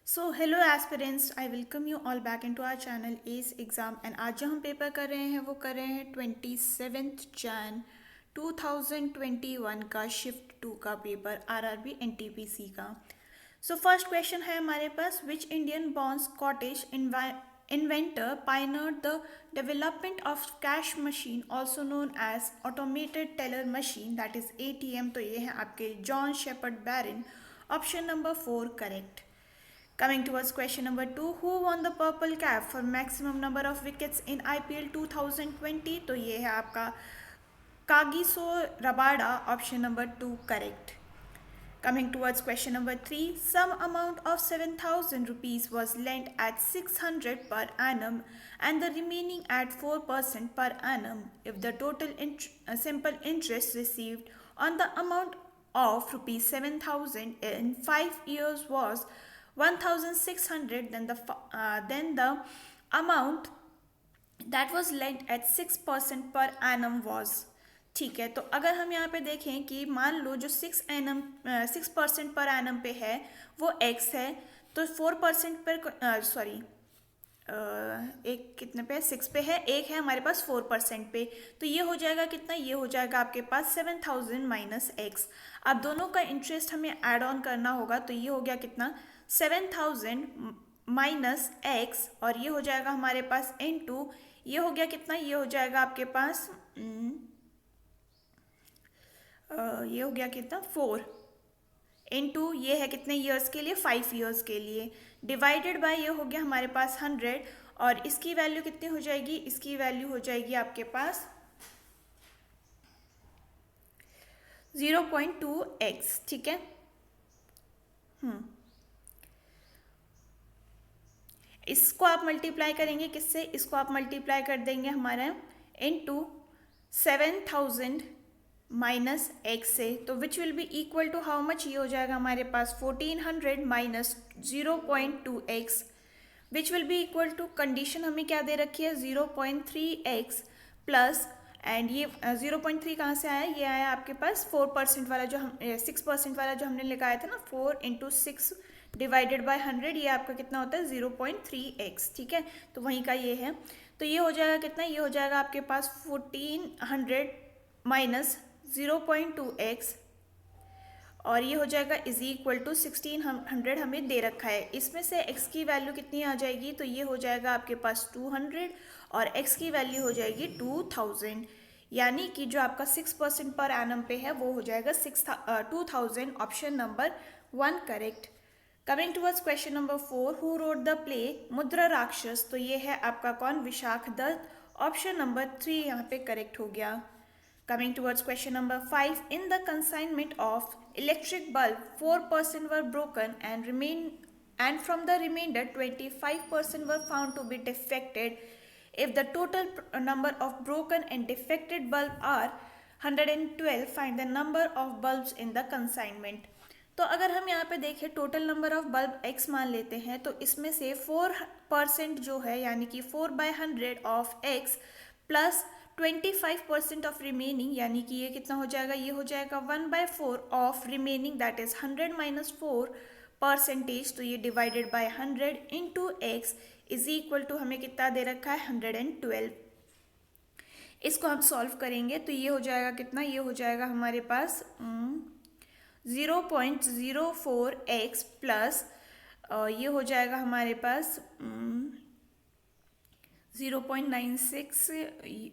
So hello aspirants, I welcome you all back into our channel S exam. And आज जो हम paper कर रहे हैं वो कर रहे हैं 27 जैन 2021 का शिफ्ट 2 का पेपर आरआरबी एनटीपीसी का। सो फर्स्ट क्वेश्चन है हमारे पास, which Indian born Scottish inventor pioneered the development of cash machine also known as automated teller machine, that is ATM। तो ये है आपके John Shepherd Barron. Option number 4 correct. Coming towards question number 2, who won the purple cap for maximum number of wickets in IPL 2020? तो ये है आपका Kagiso Rabada. Option number 2 correct. Coming towards question number 3, some amount of 7,000 rupees was lent at 600 per annum and the remaining at 4% per annum if the total simple interest received on the amount of rupees 7,000 in 5 years was 1,600, then the amount that was lent at 6% per annum was। ठीक है, तो अगर हम यहाँ पे देखें कि मान लो जो 6% पर एनम पे है वो x है, तो 4% पर सॉरी एक कितने पे 6 पे है, एक है हमारे पास 4% पे, तो ये हो जाएगा कितना, ये हो जाएगा आपके पास 7,000 माइनस एक्स। अब दोनों का इंटरेस्ट हमें ऐड ऑन करना होगा, तो ये हो गया कितना 7,000 माइनस एक्स, और ये हो जाएगा हमारे पास इनटू ये हो गया कितना, ये हो जाएगा आपके पास ये हो गया कितना 4 इनटू ये है कितने ईयर्स के लिए, 5 ईयर्स के लिए, डिवाइडेड बाय ये हो गया हमारे पास 100, और इसकी वैल्यू कितनी हो जाएगी, इसकी वैल्यू हो जाएगी आपके पास 0.2x। ठीक है, इसको आप मल्टीप्लाई करेंगे किससे, इसको आप मल्टीप्लाई कर देंगे हमारा इनटू 7,000 माइनस एक्स से, तो which will be equal to how much, ये हो जाएगा हमारे पास 1400 minus 0.2x, which will be equal to, condition हमें क्या दे रखी है 0.3x प्लस, एंड ये 0.3 कहाँ से आया, ये आया आपके पास 4% वाला जो हम 6% वाला जो हमने लगाया था ना, 4 इंटू 6 डिवाइडेड बाय 100, ये आपका कितना होता है 0.3x। ठीक है, तो वहीं का ये है, तो ये हो जाएगा कितना, ये हो जाएगा आपके पास 1400 माइनस 0.2x, और ये हो जाएगा इज इक्वल टू 1600 हमें दे रखा है। इसमें से x की वैल्यू कितनी आ जाएगी, तो ये हो जाएगा आपके पास 200 और x की वैल्यू हो जाएगी 2000, यानी कि जो आपका 6% पर एनम पे है वो हो जाएगा 2000। Option number 1 correct. Coming towards question number 4, who wrote the play मुद्रा राक्षस? तो ये है आपका कौन, विशाख दत्त। ऑप्शन नंबर 3 यहाँ पे करेक्ट हो गया। Coming towards question number 5, in the consignment of electric bulb, 4% were broken and from the remainder 25% were found to be defected. If the total number of broken and defected bulb are 112, find the number of bulbs in the consignment। तो अगर हम यहाँ पे देखें total number of bulb x मान लेते हैं, तो इसमें से 4% जो है यानी कि 4/100 of x plus 25% of remaining, यानी कि ये कितना हो जाएगा, ये हो जाएगा 1/4 of remaining, that is 100 minus 4%, तो ये divided by 100 into x is equal to हमें कितना दे रखा है 112। इसको हम सॉल्व करेंगे तो ये हो जाएगा कितना, ये हो जाएगा हमारे पास 0.04x प्लस ये हो जाएगा हमारे पास 0.96,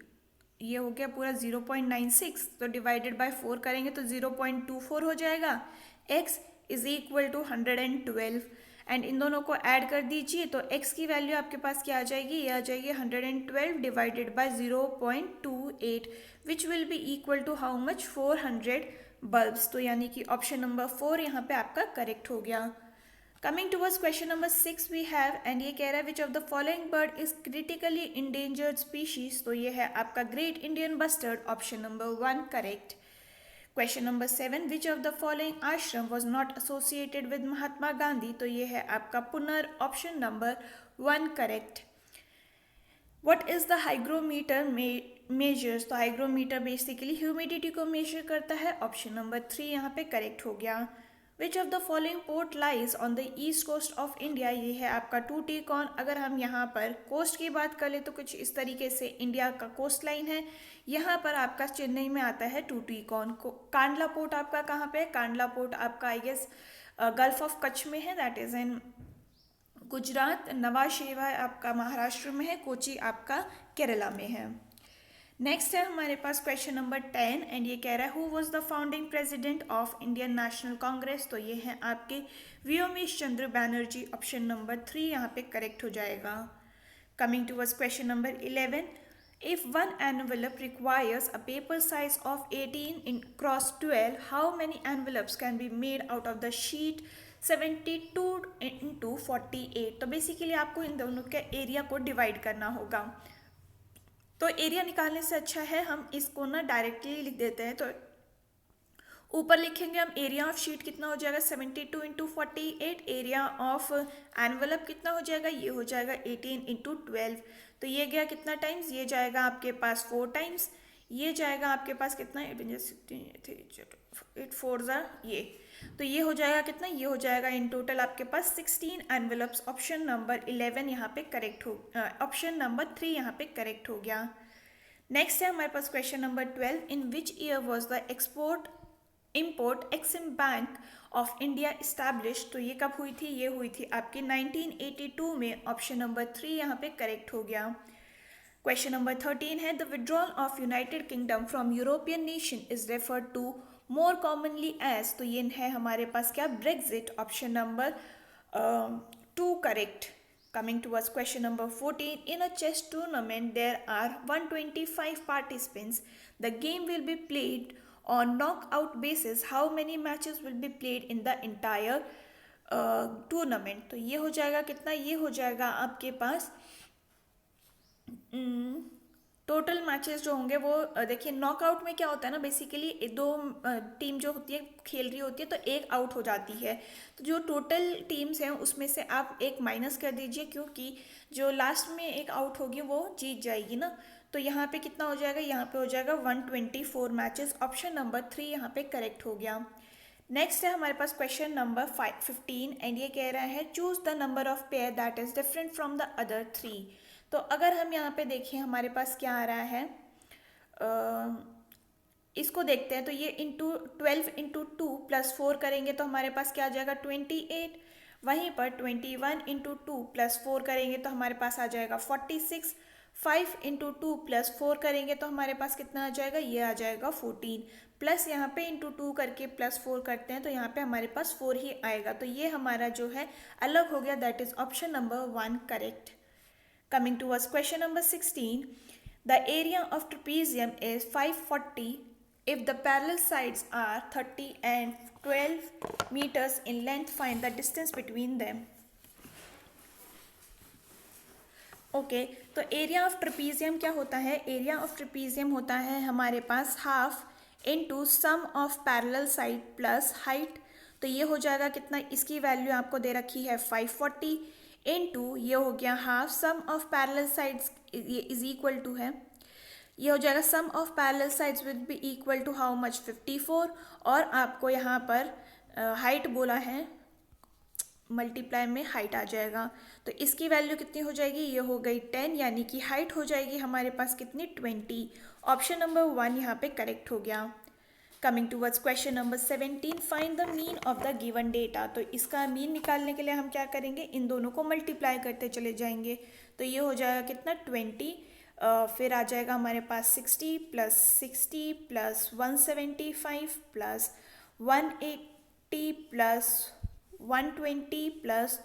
ये हो गया पूरा 0.96, तो डिवाइडेड बाय 4 करेंगे तो 0.24 हो जाएगा। x is equal to 112, and इन दोनों को ऐड कर दीजिए तो x की वैल्यू आपके पास क्या आ जाएगी, ये आ जाएगी 112 divided by 0.28, which will be equal to how much 400 bulbs. तो यानी कि ऑप्शन नंबर 4 यहाँ पे आपका करेक्ट हो गया। Coming towards question number 6 we have, and ये कह रहा है which of the following bird is critically endangered species? तो ये है आपका great Indian bustard. Option number 1 correct. Question number 7, which of the following ashram was not associated with Mahatma Gandhi? तो ये है आपका पुनर। Option number 1 correct. What is the hygrometer measures? तो हाइग्रोमीटर बेसिकली ह्यूमिडिटी को मेजर करता है। ऑप्शन नंबर 3 यहाँ पे करेक्ट हो गया। Which of the following port lies on the east coast of India, ये है आपका टूटिकॉन। अगर हम यहाँ पर कोस्ट की बात करें तो कुछ इस तरीके से इंडिया का कोस्ट लाइन है, यहाँ पर आपका चेन्नई में आता है टूटिकॉन को। कांडला पोर्ट आपका कहाँ पे है? कांडला पोर्ट आपका I guess gulf of Kutch में है, दैट इज इन गुजरात। नवा शेवा आपका महाराष्ट्र में है, कोची आपका केरला में है। नेक्स्ट है हमारे पास क्वेश्चन नंबर 10 एंड ये कह रहा है who was the founding president of Indian National Congress, तो ये है आपके व्योमेश चंद्र बैनर्जी, ऑप्शन नंबर 3 यहाँ पे करेक्ट हो जाएगा। Coming to question number 11, if one envelope requires a paper size of 18 cross 12, how many envelopes can be made out of the sheet 72 into 48? तो basically आपको इन दोनों के एरिया को डिवाइड करना होगा। तो एरिया निकालने से अच्छा है हम इसको ना डायरेक्टली लिख देते हैं। तो ऊपर लिखेंगे हम एरिया ऑफ शीट कितना हो जाएगा 72 इंटू 48, एरिया ऑफ एनवलप कितना हो जाएगा, ये हो जाएगा 18 इंटू 12। तो ये गया कितना टाइम्स, ये जाएगा आपके पास 4 टाइम्स, ये जाएगा आपके पास कितना 8 4 ये, तो ये हो जाएगा कितना, ये हो जाएगा इन टोटल आपके पास 16 एनवलप्स। ऑप्शन नंबर 11 यहाँ पे करेक्ट हो, ऑप्शन नंबर 3 यहाँ पे करेक्ट हो गया। नेक्स्ट है हमारे पास question number 12, in which year was the import Exim bank of India establish, तो ये कब हुई थी, ये हुई थी आपकी 1982 में, ऑप्शन नंबर 3 यहाँ पे करेक्ट हो गया। क्वेश्चन नंबर 13 है the withdrawal of United Kingdom from European nation is referred to more commonly as, तो ये है हमारे पास क्या, Brexit, option number 2 correct. Coming towards question number 14, in a chess tournament there are 125 participants. The game will be played on knockout basis. How many matches will be played in the entire tournament? तो ये हो जाएगा कितना, ये हो जाएगा आपके पास total matches जो होंगे वो देखिए नॉकआउट में क्या होता है ना, बेसिकली 2 टीम जो होती है खेल रही होती है तो एक आउट हो जाती है। तो जो टोटल टीम्स हैं उसमें से आप एक माइनस कर दीजिए, क्योंकि जो लास्ट में एक आउट होगी वो जीत जाएगी ना। तो यहाँ पे कितना हो जाएगा, यहाँ पे हो जाएगा 124 मैचेस, ऑप्शन नंबर 3 यहाँ पे करेक्ट हो गया। नेक्स्ट है हमारे पास क्वेश्चन नंबर 15 एंड ये कह रहा है choose the number of pair that is different from the other 3। तो अगर हम यहाँ पे देखें हमारे पास क्या आ रहा है, इसको देखते हैं। तो ये इंटू 12 इंटू 2 प्लस 4 करेंगे तो हमारे पास क्या आ जाएगा 28। वहीं पर 21 इंटू 2 प्लस 4 करेंगे तो हमारे पास आ जाएगा 46। 5 इंटू 2 प्लस 4 करेंगे तो हमारे पास कितना आ जाएगा, ये आ जाएगा 14। प्लस यहाँ पे इंटू 2 करके प्लस 4 करते हैं तो यहाँ पे हमारे पास 4 ही आएगा। तो ये हमारा जो है अलग हो गया, that is option number 1 correct. Coming towards question number 16, the area of trapezium is 540 if the parallel sides are 30 and 12 meters in length. Find the distance between them. Okay तो एरिया ऑफ ट्रेपीजियम क्या होता है, area of trapezium होता है हमारे पास half into sum of parallel side plus height. तो ये हो जाएगा कितना, इसकी वैल्यू आपको दे रखी है 540 इनटू ये हो गया half sum of parallel sides ये इज इक्वल टू है, ये हो जाएगा sum of parallel sides will be equal to how much 54। और आपको यहाँ पर हाइट बोला है, मल्टीप्लाई में हाइट आ जाएगा। तो इसकी वैल्यू कितनी हो जाएगी, ये हो गई 10, यानी कि हाइट हो जाएगी हमारे पास कितनी 20। ऑप्शन नंबर 1 यहाँ पे करेक्ट हो गया। Coming towards question number 17, find the mean of the given data. तो इसका मीन निकालने के लिए हम क्या करेंगे, इन दोनों को मल्टीप्लाई करते चले जाएंगे। तो ये हो जाएगा कितना 20, फिर आ जाएगा हमारे पास 60 प्लस 175 प्लस 180 प्लस 120 प्लस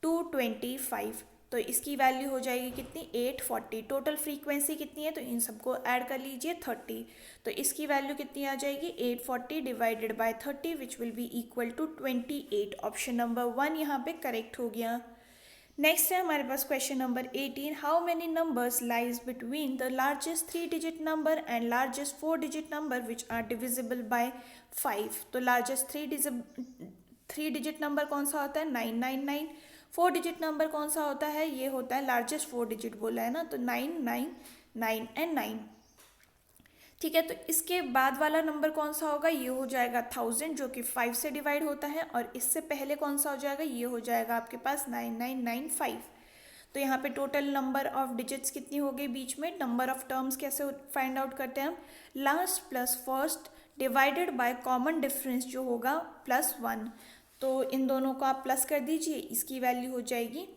225। तो इसकी वैल्यू हो जाएगी कितनी 840। टोटल फ्रीक्वेंसी कितनी है, तो इन सबको ऐड कर लीजिए 30। तो इसकी वैल्यू कितनी आ जाएगी 840 divided by 30 which will be equal to 28। Option number 1 यहाँ पे करेक्ट हो गया। नेक्स्ट है हमारे पास question number 18, how many numbers lies between the largest 3 digit number and largest 4 digit number which are divisible by 5। तो लार्जेस्ट 3 डिजिट नंबर कौन सा होता है 999। 4 डिजिट नंबर कौन सा होता है, ये होता है लार्जेस्ट 4 डिजिट बोला है ना, तो 999 एंड 9। ठीक है, तो इसके बाद वाला नंबर कौन सा होगा, ये हो जाएगा 1000 जो कि 5 से डिवाइड होता है, और इससे पहले कौन सा हो जाएगा, ये हो जाएगा आपके पास 9995। तो यहाँ पे टोटल नंबर ऑफ डिजिट्स कितनी हो गई बीच में, नंबर ऑफ टर्म्स कैसे फाइंड आउट करते हैं हम, last plus first divided by common difference जो होगा +1। तो इन दोनों को आप प्लस कर दीजिए, इसकी वैल्यू हो जाएगी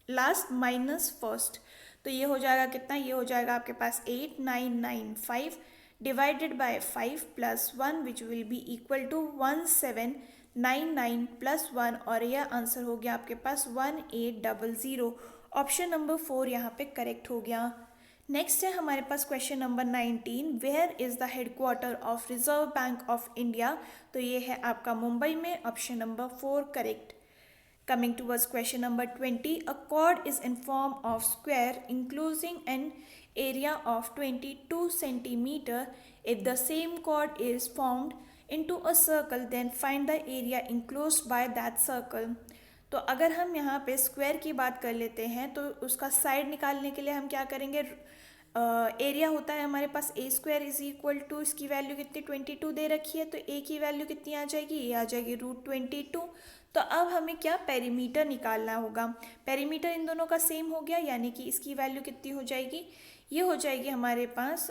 लास्ट माइनस फर्स्ट। तो ये हो जाएगा कितना, ये हो जाएगा आपके पास 8995 divided by 5 plus 1 which will be equal to 1799 plus 1, और यह आंसर हो गया आपके पास 1800। ऑप्शन नंबर 4 यहाँ पे करेक्ट हो गया। नेक्स्ट है हमारे पास question number 19, where is the headquarter of Reserve Bank of India. तो ये है आपका मुंबई में, option number 4 correct. Coming towards question number 20, a chord is in form of square enclosing an area of 22 centimeter. If the same chord is formed into a circle, then find the area enclosed by that circle. तो अगर हम यहाँ पे square की बात कर लेते हैं तो उसका साइड निकालने के लिए हम क्या करेंगे, एरिया होता है हमारे पास a² इज इक्वल टू, इसकी वैल्यू कितनी 22 दे रखी है, तो a की वैल्यू कितनी आ जाएगी, ये आ जाएगी √22। तो अब हमें क्या पेरीमीटर निकालना होगा, पेरीमीटर इन दोनों का सेम हो गया, यानी कि इसकी वैल्यू कितनी हो जाएगी, ये हो जाएगी हमारे पास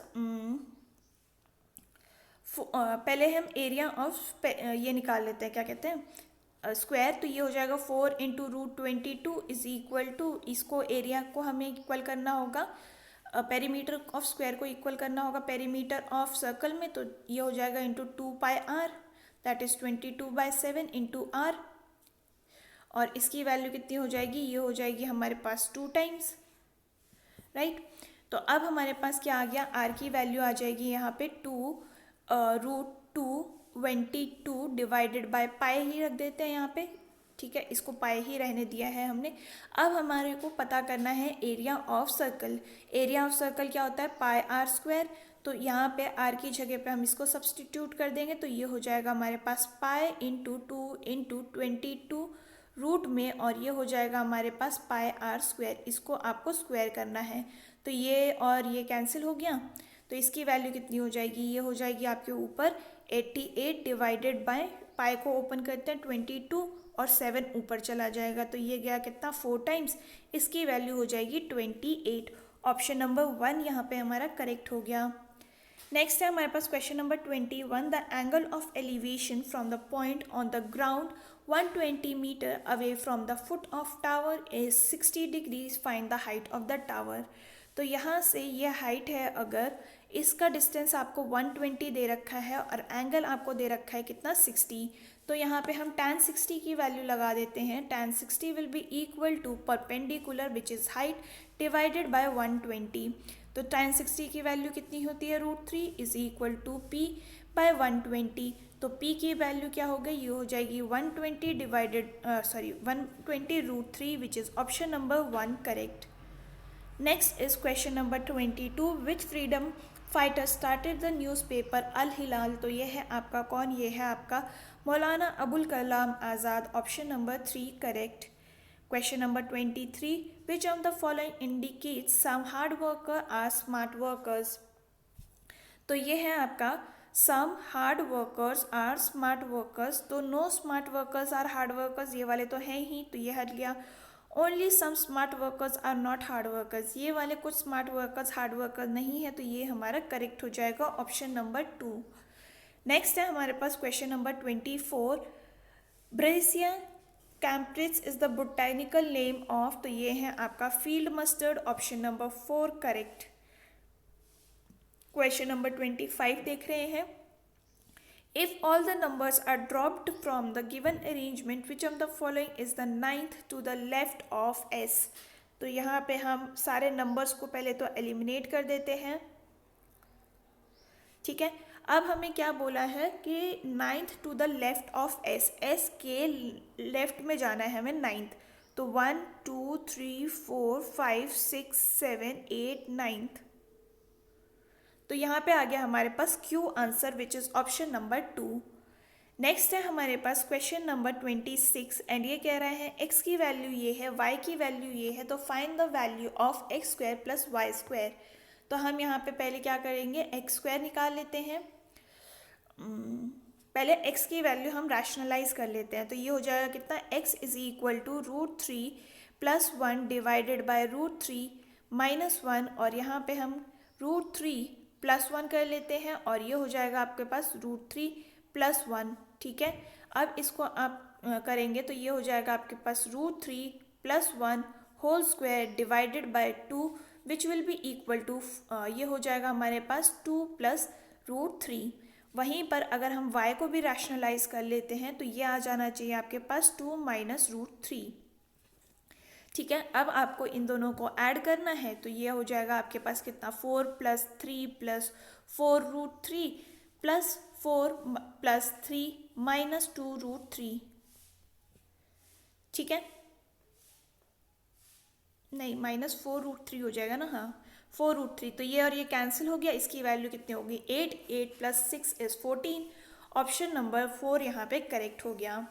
पहले हम एरिया ऑफ ये निकाल लेते हैं, क्या कहते हैं स्क्वायर। तो ये हो जाएगा 4 इंटू √22 इज इक्वल टू, इसको एरिया को हमें इक्वल करना होगा, पेरीमीटर ऑफ स्क्वायर को इक्वल करना होगा पेरीमीटर ऑफ सर्कल में, तो ये हो जाएगा into 2πr, that is 22/7 into r, और इसकी वैल्यू कितनी हो जाएगी, ये हो जाएगी हमारे पास 2 टाइम्स, राइट। तो अब हमारे पास क्या आ गया, r की वैल्यू आ जाएगी यहाँ पे 2√22 डिवाइडेड बाय पाई ही रख देते हैं यहाँ पे, ठीक है, इसको पाई ही रहने दिया है हमने। अब हमारे को पता करना है area of circle. Area of circle क्या होता है, πr²। तो यहाँ पे r की जगह पे हम इसको सब्सटीट्यूट कर देंगे, तो ये हो जाएगा हमारे पास पाई इंटू 2 इंटू 22 रूट में, और ये हो जाएगा हमारे पास πr²। इसको आपको स्क्वायर करना है, तो ये और ये कैंसिल हो गया, तो इसकी वैल्यू कितनी हो जाएगी, ये हो जाएगी आपके ऊपर 88 डिवाइडेड बाय पाई को ओपन करते हैं 22 और 7 ऊपर चला जाएगा, तो ये गया कितना 4 टाइम्स, इसकी वैल्यू हो जाएगी 28। ऑप्शन नंबर 1 यहाँ पे हमारा करेक्ट हो गया। नेक्स्ट है हमारे पास question number 21, the angle of elevation from the point on the ground 120 metre away from the foot of tower is 60 degrees, find the height of the tower. तो यहाँ से ये हाइट है, अगर इसका डिस्टेंस आपको 120 दे रखा है और एंगल आपको दे रखा है कितना 60, तो यहाँ पे हम tan 60 की वैल्यू लगा देते हैं। tan 60 will be equal to perpendicular which is height divided by 120। तो tan 60 की वैल्यू कितनी होती है, √3 is equal to p by 120। तो p की वैल्यू क्या हो गई, ये हो जाएगी 120 √3 which is option number 1 correct. Next is question number 22, which freedom fighter started the newspaper Al Hilal. तो ये है आपका कौन, ये है आपका Maulana Abul Kalam Azad, option number 3 correct. Question number 23, which of the following indicates some hard worker are smart workers. तो ये है आपका some hard workers are smart workers, तो no smart workers are hard workers, ये वाले तो हैं ही, तो ये हट गया। Only some smart workers are not hard workers, ये वाले कुछ स्मार्ट वर्कर्स हार्ड वर्कर्स नहीं है, तो ये हमारा करेक्ट हो जाएगा ऑप्शन नंबर 2। नेक्स्ट है हमारे पास question number 24, Brassica campestris is the botanical name of. तो ये है आपका field mustard, option number 4 correct. Question number 25 देख रहे हैं, if all the numbers are dropped from the given arrangement, which of the following is the 9th to the left of s। तो यहाँ पे हम सारे नंबर्स को पहले तो एलिमिनेट कर देते हैं, ठीक है। अब हमें क्या बोला है कि 9th to the left of s, s के लेफ्ट में जाना है हमें 9th, तो 1 2 3 4 5 6 7 8 9th, तो यहाँ पे आ गया हमारे पास क्यू answer which is option number 2। Next है हमारे पास क्वेश्चन नंबर 26 एंड ये कह रहे हैं x की वैल्यू ये है, y की वैल्यू ये है, तो find the value of x² plus y²। तो तो हम यहाँ पे पहले क्या करेंगे, एक्स स्क्वायर निकाल लेते हैं। पहले x की वैल्यू हम रैशनलाइज कर लेते हैं, तो ये हो जाएगा कितना, x is equal to √3 plus 1 divided by √3 minus 1, और यहाँ पे हम √3 प्लस 1 कर लेते हैं और ये हो जाएगा आपके पास √3 प्लस 1। ठीक है, अब इसको आप करेंगे तो ये हो जाएगा आपके पास √3 plus 1 whole square divided by 2 which will be equal to, ये हो जाएगा हमारे पास 2 प्लस √3। वहीं पर अगर हम y को भी रैशनलाइज कर लेते हैं तो ये आ जाना चाहिए आपके पास 2 माइनस √3। ठीक है, अब आपको इन दोनों को ऐड करना है, तो ये हो जाएगा आपके पास कितना, 4 plus 3 plus 4 √3 plus 4 plus 3 minus 2 √3। ठीक है, नहीं माइनस 4 √3 हो जाएगा ना, हाँ 4 √3, तो ये और ये कैंसिल हो गया, इसकी वैल्यू कितनी होगी 8, 8 प्लस 6 इज 14। ऑप्शन नंबर 4 यहाँ पे करेक्ट हो गया।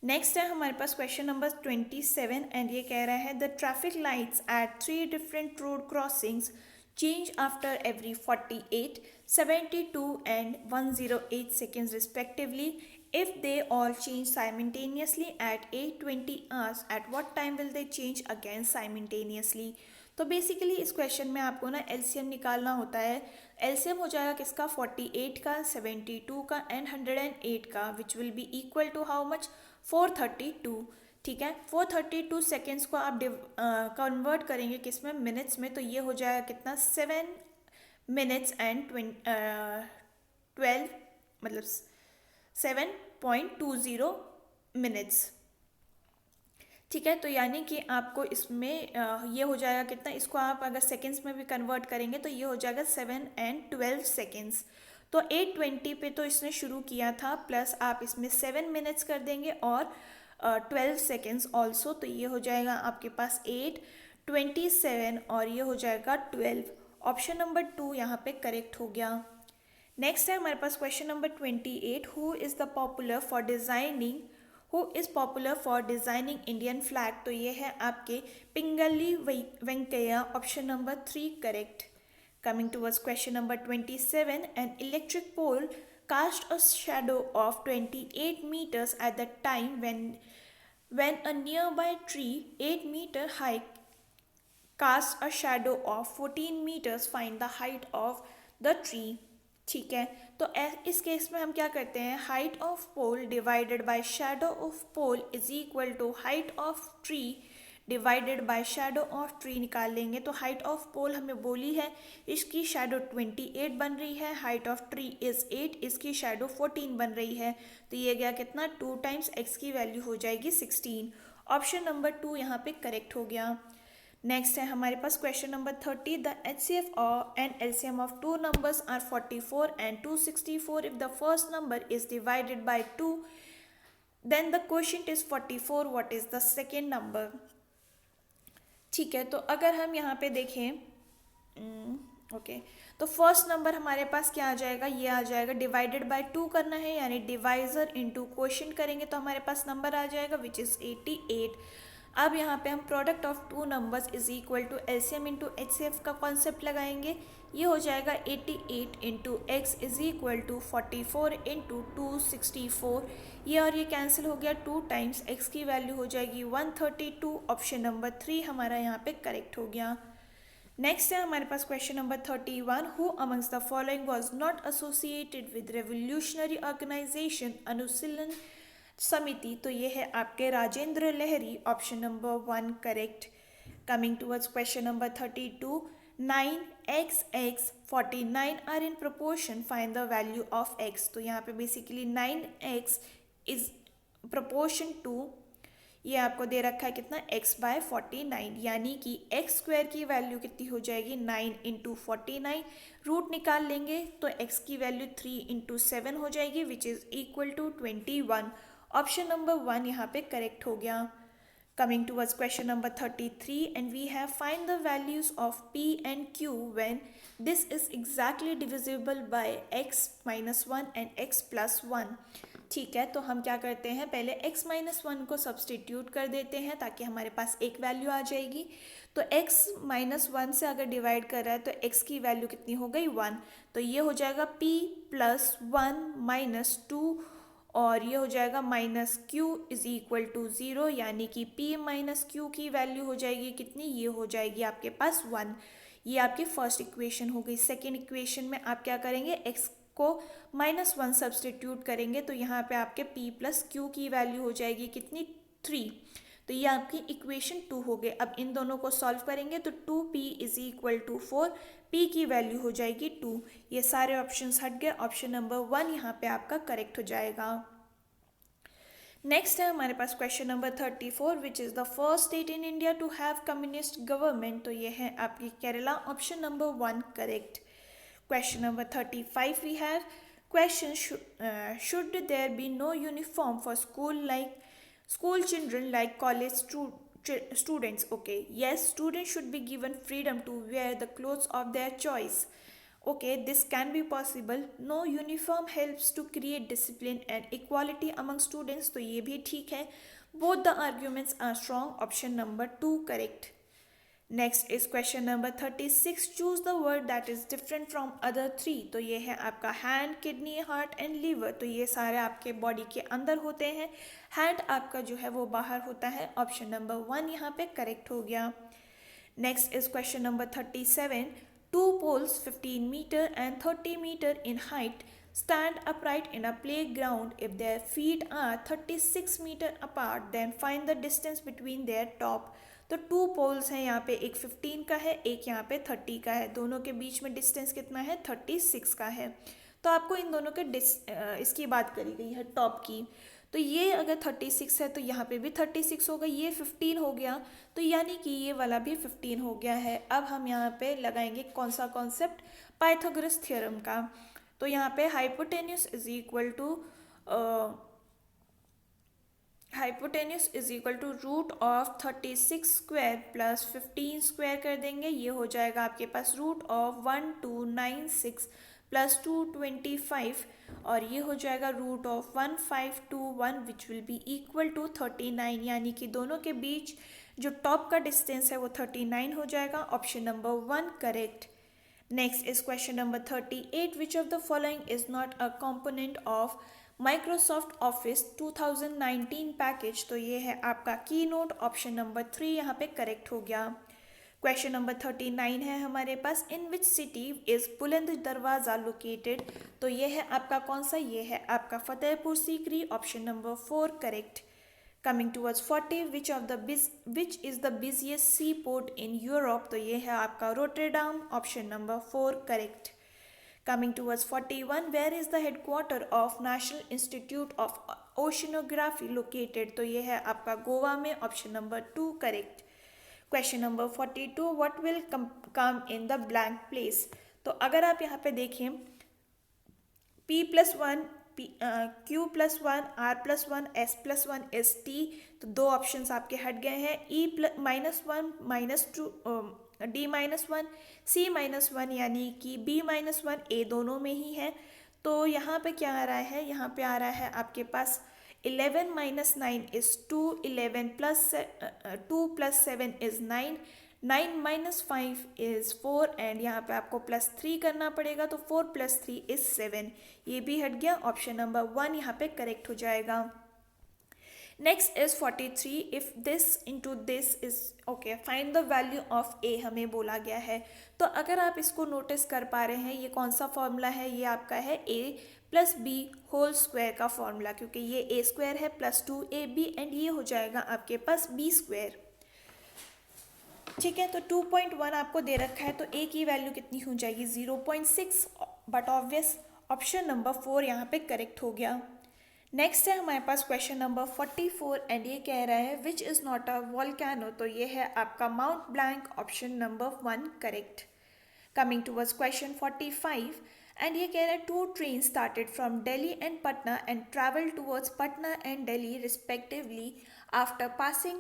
नेक्स्ट है हमारे पास क्वेश्चन नंबर 27 एंड ये कह रहा है the traffic lights at 3 different road crossings change after every 48, 72 and 108 seconds respectively. If they all change simultaneously at 8:20 hours, at what time will they change again simultaneously? तो basically इस question में आपको ना LCM निकालना होता है। LCM हो जाएगा किसका, 48 का, 72 का एंड 108 का, which will be equal to how much, 432। ठीक है, 432 सेकेंड्स को आप कन्वर्ट करेंगे किस में, मिनट्स में, तो ये हो जाएगा कितना, 7 मिनट्स एंड 12 मतलब 7.20 मिनट्स। ठीक है, तो यानी कि आपको इसमें ये हो जाएगा कितना, इसको आप अगर सेकेंड्स में भी कन्वर्ट करेंगे तो ये हो जाएगा 7 एंड 12 सेकेंड्स। तो 8:20 पे तो इसने शुरू किया था, प्लस आप इसमें 7 मिनट्स कर देंगे और 12 सेकेंड्स ऑल्सो, तो ये हो जाएगा आपके पास 8, 27 और ये हो जाएगा 12। ऑप्शन नंबर 2 यहाँ पे करेक्ट हो गया। नेक्स्ट है हमारे पास question number 28, who is popular for designing Indian flag, तो ये है आपके Pingali Venkayya. Option number 3 correct. Coming towards question number 27, an electric pole cast a shadow of 28 meters at the time when a nearby tree 8-meter high cast a shadow of 14 meters. Find the height of the tree. ठीक है, तो इस case में हम क्या करते हैं, height of pole divided by shadow of pole is equal to height of tree divided by shadow of tree निकाल लेंगे। तो हाइट ऑफ पोल हमें बोली है, इसकी शैडो 28 बन रही है, हाइट ऑफ ट्री इज 8, इसकी शैडो 14 बन रही है, तो ये गया कितना, 2 टाइम्स x की वैल्यू हो जाएगी 16। ऑप्शन नंबर 2 यहाँ पे करेक्ट हो गया। नेक्स्ट है हमारे पास question number 30, the HCF and LCM of 2 numbers are 44 and 264 if the first number is divided by 2 then the quotient is 44, what is the second number. ठीक है, तो अगर हम यहाँ पे देखें, ओके, तो फर्स्ट नंबर हमारे पास क्या आ जाएगा, ये आ जाएगा डिवाइडेड बाय 2 करना है, यानी डिवाइजर इनटू क्वोशिएंट करेंगे तो हमारे पास नंबर आ जाएगा विच इज़ 88। अब यहाँ पे हम product of 2 numbers is equal to LCM into HCF का कॉन्सेप्ट लगाएंगे। ये हो जाएगा 88 into x is equal to 44 into 264, ये और ये कैंसिल हो गया, 2 टाइम्स x की वैल्यू हो जाएगी 132। ऑप्शन नंबर 3 हमारा यहाँ पे करेक्ट हो गया। नेक्स्ट है हमारे पास question number 31, who amongst the following was not associated with revolutionary organisation Anushilan Samiti, तो ये है आपके Rajendra Lahiri. Option number 1 correct. Coming towards question number 32, 9x, x, 49 are in proportion, find the value of x। तो यहाँ पे basically 9x is proportion to, ये आपको दे रखा है कितना, x/49, यानी कि x स्क्वायर की वैल्यू कितनी हो जाएगी, 9 इंटू 49, रूट निकाल लेंगे तो x की वैल्यू 3 इंटू 7 हो जाएगी which is equal to 21। Option number 1 यहाँ पे करेक्ट हो गया। Coming towards question number 33, and we have find the values of p and q when this is exactly divisible by x minus 1 and x plus 1. ठीक है, तो हम क्या करते हैं, पहले x माइनस वन को सब्सटीट्यूट कर देते हैं ताकि हमारे पास एक वैल्यू आ जाएगी। तो x माइनस वन से अगर डिवाइड कर रहा है तो x की वैल्यू कितनी हो गई 1, तो ये हो जाएगा p plus one minus two, और ये हो जाएगा minus q is equal to 0, यानी कि p माइनस क्यू की वैल्यू हो जाएगी कितनी, ये हो जाएगी आपके पास 1। ये आपकी फर्स्ट इक्वेशन हो गई। सेकेंड इक्वेशन में आप क्या करेंगे, x को माइनस वन सब्सटीट्यूट करेंगे तो यहाँ पे आपके p प्लस क्यू की वैल्यू हो जाएगी कितनी 3, तो ये आपकी इक्वेशन 2 हो गई। अब इन दोनों को सॉल्व करेंगे तो 2p is equal to 4, p की वैल्यू हो जाएगी 2। ये सारे ऑप्शंस हट गए, ऑप्शन नंबर 1 यहाँ पे आपका करेक्ट हो जाएगा। नेक्स्ट है हमारे पास question number 34, which is the first state in India to have communist government, तो ये है आपकी Kerala, option number 1 correct. Question number 35 we have, question should there be no uniform for school children like college students? Okay, yes, students should be given freedom to wear the clothes of their choice. Okay, this can be possible. No uniform helps to create discipline and equality among students, तो ये भी ठीक है। Both the arguments are strong, option number 2 correct. Next is question number 36, choose the word that is different from other 3, तो ये है आपका hand, kidney, heart and liver, तो ये सारे आपके बॉडी के अंदर होते हैं, हैंड आपका जो है वो बाहर होता है, ऑप्शन नंबर 1 यहाँ पे करेक्ट हो गया। Next is question number 37, two poles 15 metre and 30 metre in height stand upright in a playground. If their feet are 36 meter apart, then find the distance between their top. तो two poles हैं यहाँ पे, एक 15 का है, एक यहाँ पे 30 का है, दोनों के बीच में डिस्टेंस कितना है, 36 का है। तो आपको इन दोनों के इसकी बात करी गई है टॉप की, तो ये अगर 36 है तो यहाँ पे भी 36 होगा, ये 15 हो गया, तो यानी कि ये वाला भी 15 हो गया है। अब हम यहाँ पे लगाएंगे कौन सा कॉन्सेप्ट, पाइथागोरस थ्योरम का। तो यहाँ पे hypotenuse is equal to root of 36 square plus 15 square कर देंगे, ये हो जाएगा आपके पास रूट ऑफ 1296 प्लस 225, और ये हो जाएगा root of 1521 which will be equal to 39, यानी कि दोनों के बीच जो टॉप का डिस्टेंस है वो 39 हो जाएगा, option number 1 correct. Next is question number 38, which of the following is not a component of Microsoft Office 2019 package, तो ये है आपका कीनोट, ऑप्शन नंबर 3 यहाँ पे करेक्ट हो गया। क्वेश्चन नंबर 39 है हमारे पास, इन विच सिटी इज बुलंद दरवाज़ा लोकेटेड, तो ये है आपका कौन सा, ये है आपका Fatehpur Sikri, option number 4 correct. Coming towards 40, which is the busiest seaport in Europe, तो ये है आपका Rotterdam, option number 4 correct. Coming towards 41, where is the headquarter of National Institute of Oceanography located, तो ये है आपका गोवा में, option number 2 correct. Question number 42, what will come in the blank place, तो अगर आप यहाँ पे देखें p+1 Q+1 R+1 S+1 ST, तो दो ऑप्शंस आपके हट गए हैं, E-1 -2 D-1 C-1, यानी कि B-1 A दोनों में ही है। तो यहाँ पे क्या आ रहा है, यहाँ पे आ रहा है आपके पास 11 - 9 is 2, 11 + 2 + 7 is 9, 9 - 5 is 4, एंड यहाँ पे आपको +3 करना पड़ेगा, तो 4 + 3 is 7, ये भी हट गया, ऑप्शन नंबर 1 यहाँ पे करेक्ट हो जाएगा। Next is 43, if this into this is okay, find the value of a हमें बोला गया है। तो अगर आप इसको नोटिस कर पा रहे हैं, ये कौन सा फॉर्मूला है, ये आपका है a + b होल स्क्वायर का फॉर्मूला, क्योंकि ये a² है + 2ab, एंड ये हो जाएगा आपके पास b²। ठीक है, तो 2.1 आपको दे रखा है, तो a की वैल्यू कितनी हो जाएगी 0.6, बट ऑब्वियस ऑप्शन नंबर 4 यहाँ पे करेक्ट हो गया। नेक्स्ट है हमारे पास क्वेश्चन नंबर 44, एंड ये कह रहा है which is not a volcano, तो ये है आपका Mount Blanc, option number 1 correct. Coming towards question 45, and ये कह रहा है two train started from Delhi and Patna and travel towards Patna and Delhi respectively, after passing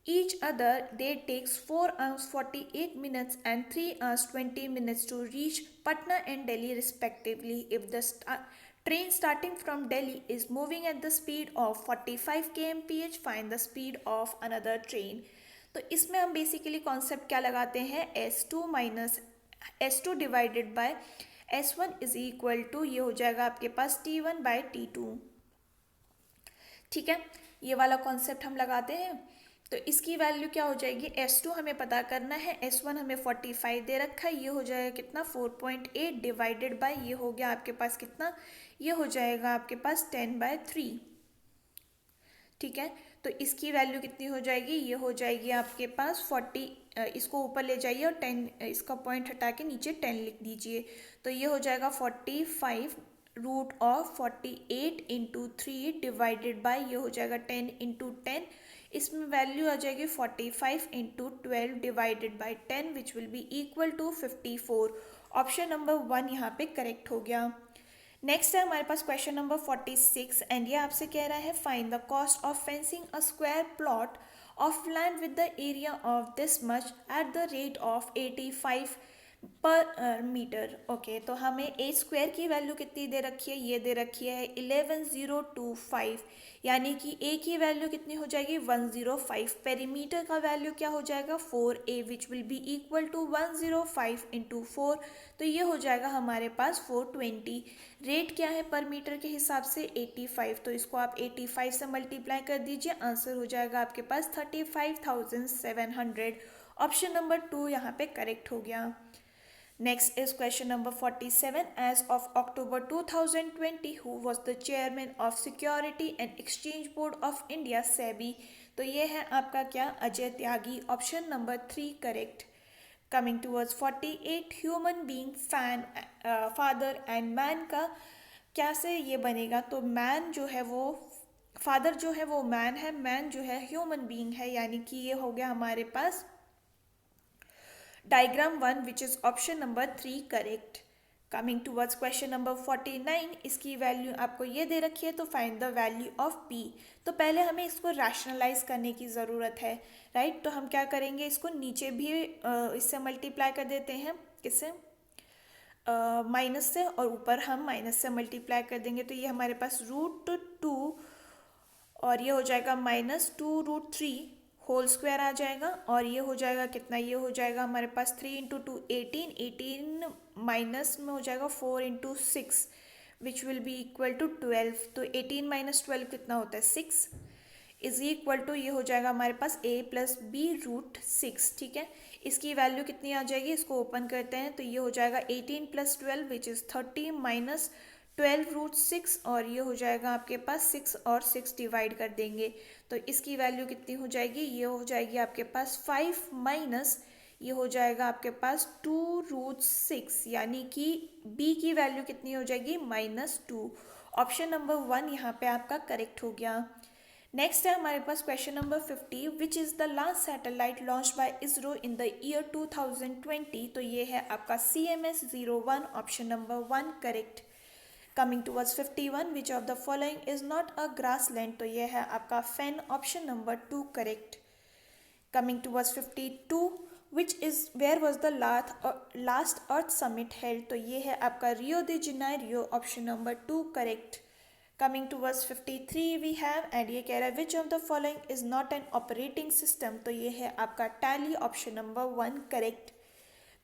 each other they takes 4 hours 48 minutes and 3 hours 20 minutes to reach Patna and Delhi respectively. If the Train starting from Delhi is moving at the speed of 45 kmph. Find the speed of another train. तो इसमें हम basically concept क्या लगाते हैं, S2 minus S2 divided by S1 is equal to, ये हो जाएगा आपके पास T1 बाय T2. ठीक है, ये वाला कॉन्सेप्ट हम लगाते हैं. तो इसकी वैल्यू क्या हो जाएगी, S2 हमें पता करना है, S1 हमें 45 दे रखा है, ये हो जाएगा कितना 4.8 डिवाइडेड बाय, ये हो गया आपके पास कितना, ये हो जाएगा आपके पास 10/3. ठीक है, तो इसकी वैल्यू कितनी हो जाएगी, ये हो जाएगी आपके पास 40. इसको ऊपर ले जाइए और 10, इसका पॉइंट हटा के नीचे 10 लिख दीजिए. तो ये हो जाएगा 45 root of 48 into 3 divided by, ये हो जाएगा 10 इंटू 10. इसमें वैल्यू आ जाएगी 45 into 12 divided by 10 which will be equal to 54. Option number 1 यहाँ पे करेक्ट हो गया. नेक्स्ट है हमारे पास क्वेश्चन नंबर 46 एंड ये आपसे कह रहा है find the cost of fencing a square plot of land with the area of this much at the rate of 85 पर मीटर. ओके, तो हमें ए स्क्वायर की वैल्यू कितनी दे रखी है, ये दे रखी है 11025, यानी कि ए की वैल्यू कितनी हो जाएगी 105. पेरीमीटर का वैल्यू क्या हो जाएगा 4a which will be equal to 105 into 4. तो ये हो जाएगा हमारे पास 420. रेट क्या है पर मीटर के हिसाब से 85, तो इसको आप 85 से मल्टीप्लाई कर दीजिए, आंसर हो जाएगा आपके पास 35,700. ऑप्शन नंबर 2 यहाँ पे करेक्ट हो गया. Next is question number 47. As of October 2020, who was the chairman of Security and Exchange Board of India (SEBI)? तो ये है आपका क्या, Ajay Tyagi. Option number 3 correct. Coming towards 48, human being, fan, father and man का क्या से ये बनेगा, तो मैन जो है वो, फादर जो है वो मैन है, मैन जो है ह्यूमन बीइंग है, यानी कि ये हो गया हमारे पास diagram 1 which is option number 3 correct. Coming towards question number 49, इसकी वैल्यू आपको ये दे रखी है, तो find the value of p. तो पहले हमें इसको रैशनलाइज करने की ज़रूरत है, राइट. तो हम क्या करेंगे, इसको नीचे भी इससे मल्टीप्लाई कर देते हैं, किससे, माइनस से, और ऊपर हम माइनस से मल्टीप्लाई कर देंगे. तो ये हमारे पास √2 और ये हो जाएगा -2√3 होल स्क्वायर आ जाएगा, और ये हो जाएगा कितना, ये हो जाएगा हमारे पास 3 इंटू 2 18 माइनस में हो जाएगा 4 into 6 which will be equal to 12. तो 18 माइनस 12 कितना होता है 6 इज इक्वल टू, ये हो जाएगा हमारे पास a प्लस बी √6. ठीक है, इसकी वैल्यू कितनी आ जाएगी, इसको ओपन करते हैं, तो ये हो जाएगा 18 प्लस 12 विच इज़ 30 माइनस 12√6, और ये हो जाएगा आपके पास 6 और 6 डिवाइड कर देंगे, तो इसकी वैल्यू कितनी हो जाएगी, ये हो जाएगी आपके पास 5 माइनस, ये हो जाएगा आपके पास 2√6, यानी कि b की वैल्यू कितनी हो जाएगी -2. ऑप्शन नंबर 1 यहाँ पे आपका करेक्ट हो गया. नेक्स्ट है हमारे पास question number 50 which is the last satellite launch by ISRO in the year 2020. तो ये है आपका CMS-01. Option number 1 correct. Coming towards 51, which of the following is not a grassland. तो ये है आपका fen. Option number 2 correct. Coming towards 52, which is where was the last earth summit held. तो ये है आपका Rio de Janeiro. Option number 2 correct. Coming towards 53 we have, and ये कह रहा है which of the following is not an operating system. तो ये है आपका Tally. Option number 1 correct.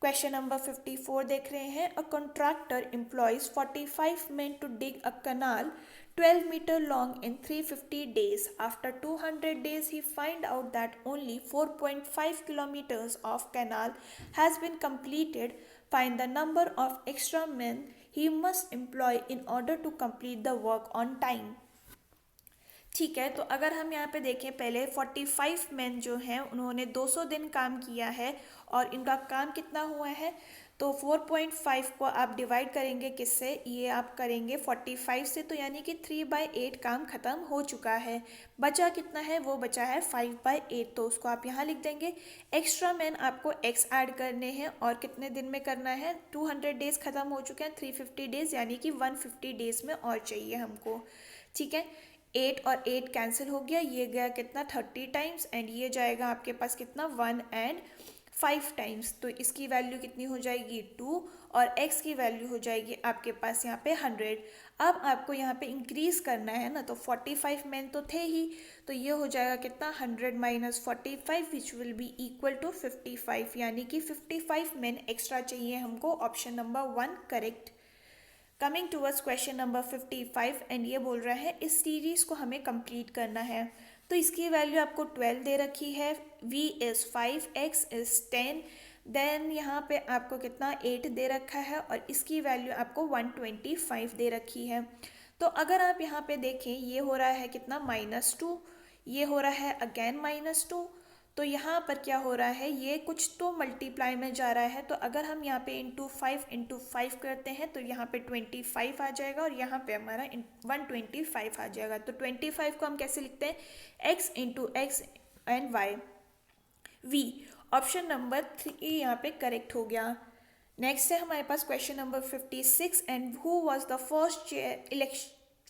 Question number 54 देख रहे हैं. A contractor employs 45 men to dig a canal 12 meter long in 350 days. After 200 days, he find out that only 4.5 kilometers of canal has been completed. Find the number of extra men he must employ in order to complete the work on time. ठीक है, तो अगर हम यहाँ पे देखें, पहले 45 man जो हैं उन्होंने 200 दिन काम किया है, और इनका काम कितना हुआ है, तो 4.5 को आप डिवाइड करेंगे किससे, ये आप करेंगे 45 से, तो यानी कि 3/8 काम ख़त्म हो चुका है. बचा कितना है, वो बचा है 5/8, तो उसको आप यहाँ लिख देंगे. एक्स्ट्रा मैन आपको x ऐड करने हैं, और कितने दिन में करना है, 200 डेज़ ख़त्म हो चुके हैं, 350 डेज़ यानी कि 150 डेज़ में और चाहिए हमको. ठीक है, 8 और 8 कैंसिल हो गया, ये गया कितना 30 टाइम्स, एंड ये जाएगा आपके पास कितना 1 and 5 टाइम्स, तो इसकी वैल्यू कितनी हो जाएगी 2 और x की वैल्यू हो जाएगी आपके पास यहाँ पे 100। अब आपको यहाँ पे इंक्रीज करना है ना, तो 45 मैन तो थे ही, तो ये हो जाएगा कितना 100 minus 45 which will be equal to 55, यानी कि 55 मैन एक्स्ट्रा चाहिए हमको। Option number 1 correct. Coming towards question number 55 and ये बोल रहा है इस सीरीज को हमें कंप्लीट करना है, तो इसकी वैल्यू आपको 12 दे रखी है, v is 5, x is 10, then यहाँ पे आपको कितना 8 दे रखा है और इसकी वैल्यू आपको 125 दे रखी है। तो अगर आप यहाँ पे देखें ये हो रहा है कितना -2, ये हो रहा है अगेन -2, तो यहाँ पर क्या हो रहा है ये कुछ तो मल्टीप्लाई में जा रहा है, तो अगर हम यहाँ पे इंटू 5 करते हैं तो यहाँ पे 25 आ जाएगा और यहाँ पे हमारा 125 आ जाएगा। तो 25 को हम कैसे लिखते हैं x into x and y, v। Option number 3 यहाँ पे करेक्ट हो गया। नेक्स्ट है हमारे पास question number 56 and who was the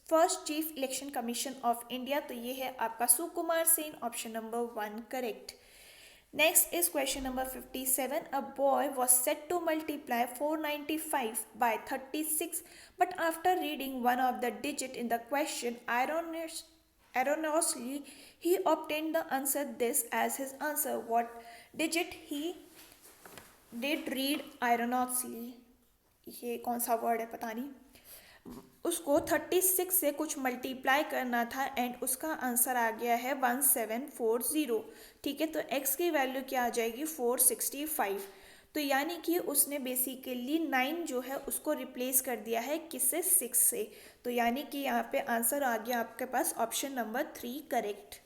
first chief election commission of India, तो ये है आपका Sukumar Sen. Option number 1 correct. Next is question number 57. A boy was set to multiply 495 by 36, but after reading one of the digit in the question erroneously, he obtained the answer this as his answer. What digit he did read erroneously? ये कौन सा word है पता नहीं। उसको 36 से कुछ multiply करना था एंड उसका आंसर आ गया है 1740। ठीक है, तो x की वैल्यू क्या आ जाएगी 465। तो यानी कि उसने बेसिकली 9 जो है उसको रिप्लेस कर दिया है किससे 6 से, तो यानी कि यहाँ पे आंसर आ गया आपके पास option number 3 correct.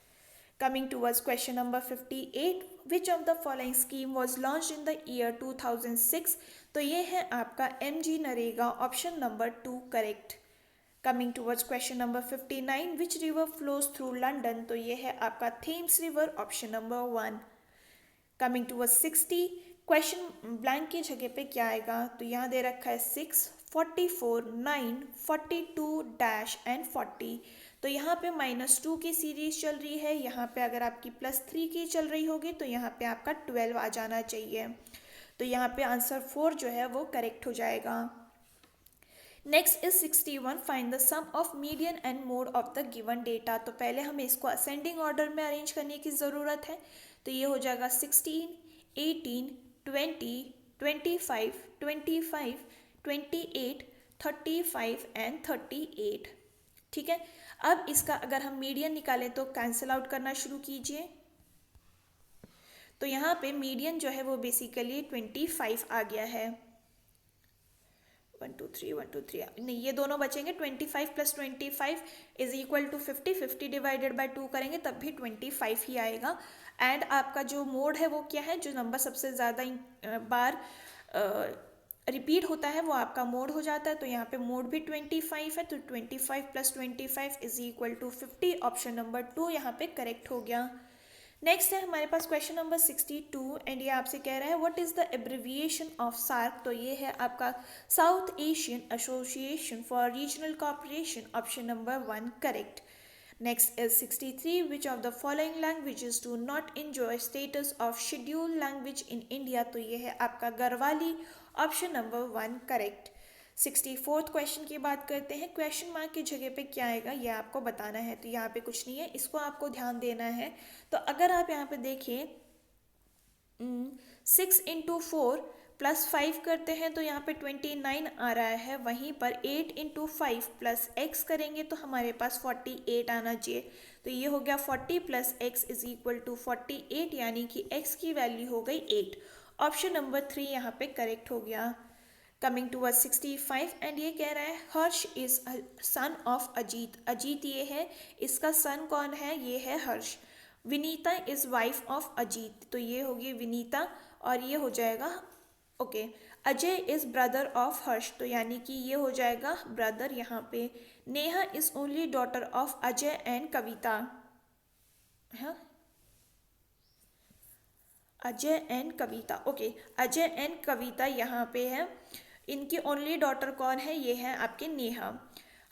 Coming towards question number 58, which of the following scheme was launched in the year 2006? तो ये है आपका MG NREGA. Option number 2 correct. Coming towards question number 59, which river flows through London? तो ये है आपका Thames river. Option number 1। Coming towards 60, question blank की जगह पे क्या आएगा, तो यहाँ दे रखा है 6, 44, 9, 42 डैश एंड 40। तो यहाँ पे -2 की सीरीज चल रही है, यहाँ पे अगर आपकी +3 की चल रही होगी तो यहाँ पे आपका 12 आ जाना चाहिए, तो यहाँ पे आंसर 4 जो है वो करेक्ट हो जाएगा। Next is 61, find the sum of median and mode of the given data. तो पहले हमें इसको असेंडिंग ऑर्डर में अरेंज करने की ज़रूरत है, तो ये हो जाएगा 16, 18, 20, 25, 25, 28, 35 एंड 38। ठीक है, अब इसका अगर हम मीडियन निकालें तो कैंसिल आउट करना शुरू कीजिए, तो यहाँ पे मीडियन जो है वो बेसिकली 25 आ गया है। 1 2 3 1 2 3 नहीं, ये दोनों बचेंगे। 25 + 25 is equal to 50, 50 divided by 2 करेंगे तब भी 25 ही आएगा। एंड आपका जो मोड है वो क्या है, जो नंबर सबसे ज़्यादा बार रिपीट होता है वो आपका मोड हो जाता है, तो यहाँ पे मोड भी 25 है, तो 25 + 25 is equal to 50। Option number 2 यहाँ पे करेक्ट हो गया। नेक्स्ट है हमारे पास क्वेश्चन नंबर 62 एंड ये आपसे कह रहा है what is the abbreviation of SAARC, तो ये है आपका south Asian association for regional cooperation. Option number 1 correct. Next is 63, which of the following languages do not enjoy status of scheduled language in India, तो ये है आपका Garhwali. Option number 1 correct. 64th question की बात करते हैं, क्वेश्चन मार्क की जगह पे क्या आएगा ये आपको बताना है, तो यहाँ पे कुछ नहीं है, इसको आपको ध्यान देना है। तो अगर आप यहाँ पे देखिए 6 × 4 + 5 करते हैं तो यहाँ पे 29 आ रहा है, वहीं पर 8 × 5 + x करेंगे तो हमारे पास 48 आना चाहिए, तो ये हो गया 40 + x इज इक्वल टू 48, यानी कि x की वैल्यू हो गई 8। ऑप्शन नंबर 3 यहाँ पे करेक्ट हो गया। कमिंग टू 65 एंड ये कह रहा है Harsh is son of Ajit. Ajit ये है, इसका सन कौन है, ये है Harsh. Vinita is wife of Ajit, तो ये होगी विनीता और ये हो जाएगा okay. Ajay is brother of Harsh, तो यानी कि ये हो जाएगा ब्रदर यहाँ पे। Neha is only daughter of Ajay and Kavita, हाँ Ajay and Kavita, okay Ajay and Kavita यहाँ पे है, इनकी ओनली डॉटर कौन है, ये है आपके Neha.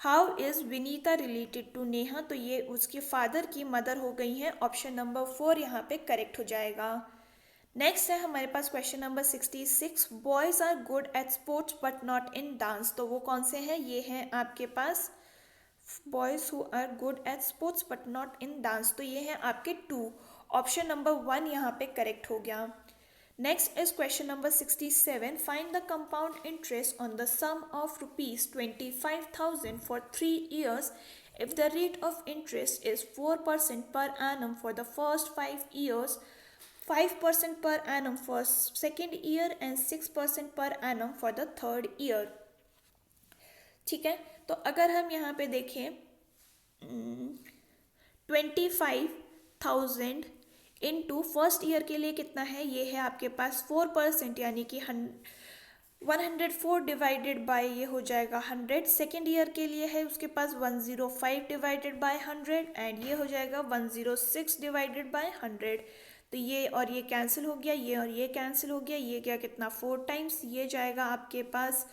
How is Vinita related to Neha, तो ये उसके फादर की मदर हो गई हैं। ऑप्शन नंबर 4 यहाँ पे करेक्ट हो जाएगा। नेक्स्ट है हमारे पास question number 66, boys are good at sports but not in dance. तो वो कौन से हैं? ये हैं आपके पास boys who are good at sports but not in dance. तो ये हैं आपके 2, ऑप्शन नंबर 1 यहाँ पे करेक्ट हो गया। Next is question number 67, find the compound interest on the sum of ₹25,000 for 3 years if the rate of interest is 4% per annum for the first 5 years, 5% per annum for second year and 6% per annum for the third year। ठीक है, तो अगर हम यहाँ पे देखें 25,000 into first year के लिए कितना है, ये है आपके पास 4%, यानी कि 104 डिवाइडेड बाय ये हो जाएगा 100। सेकेंड ईयर के लिए है उसके पास 105 डिवाइडेड बाय 100 एंड ये हो जाएगा 106 डिवाइडेड बाय 100। तो ये और ये कैंसिल हो गया, ये और ये कैंसिल हो गया, ये क्या कितना 4 टाइम्स, ये जाएगा आपके पास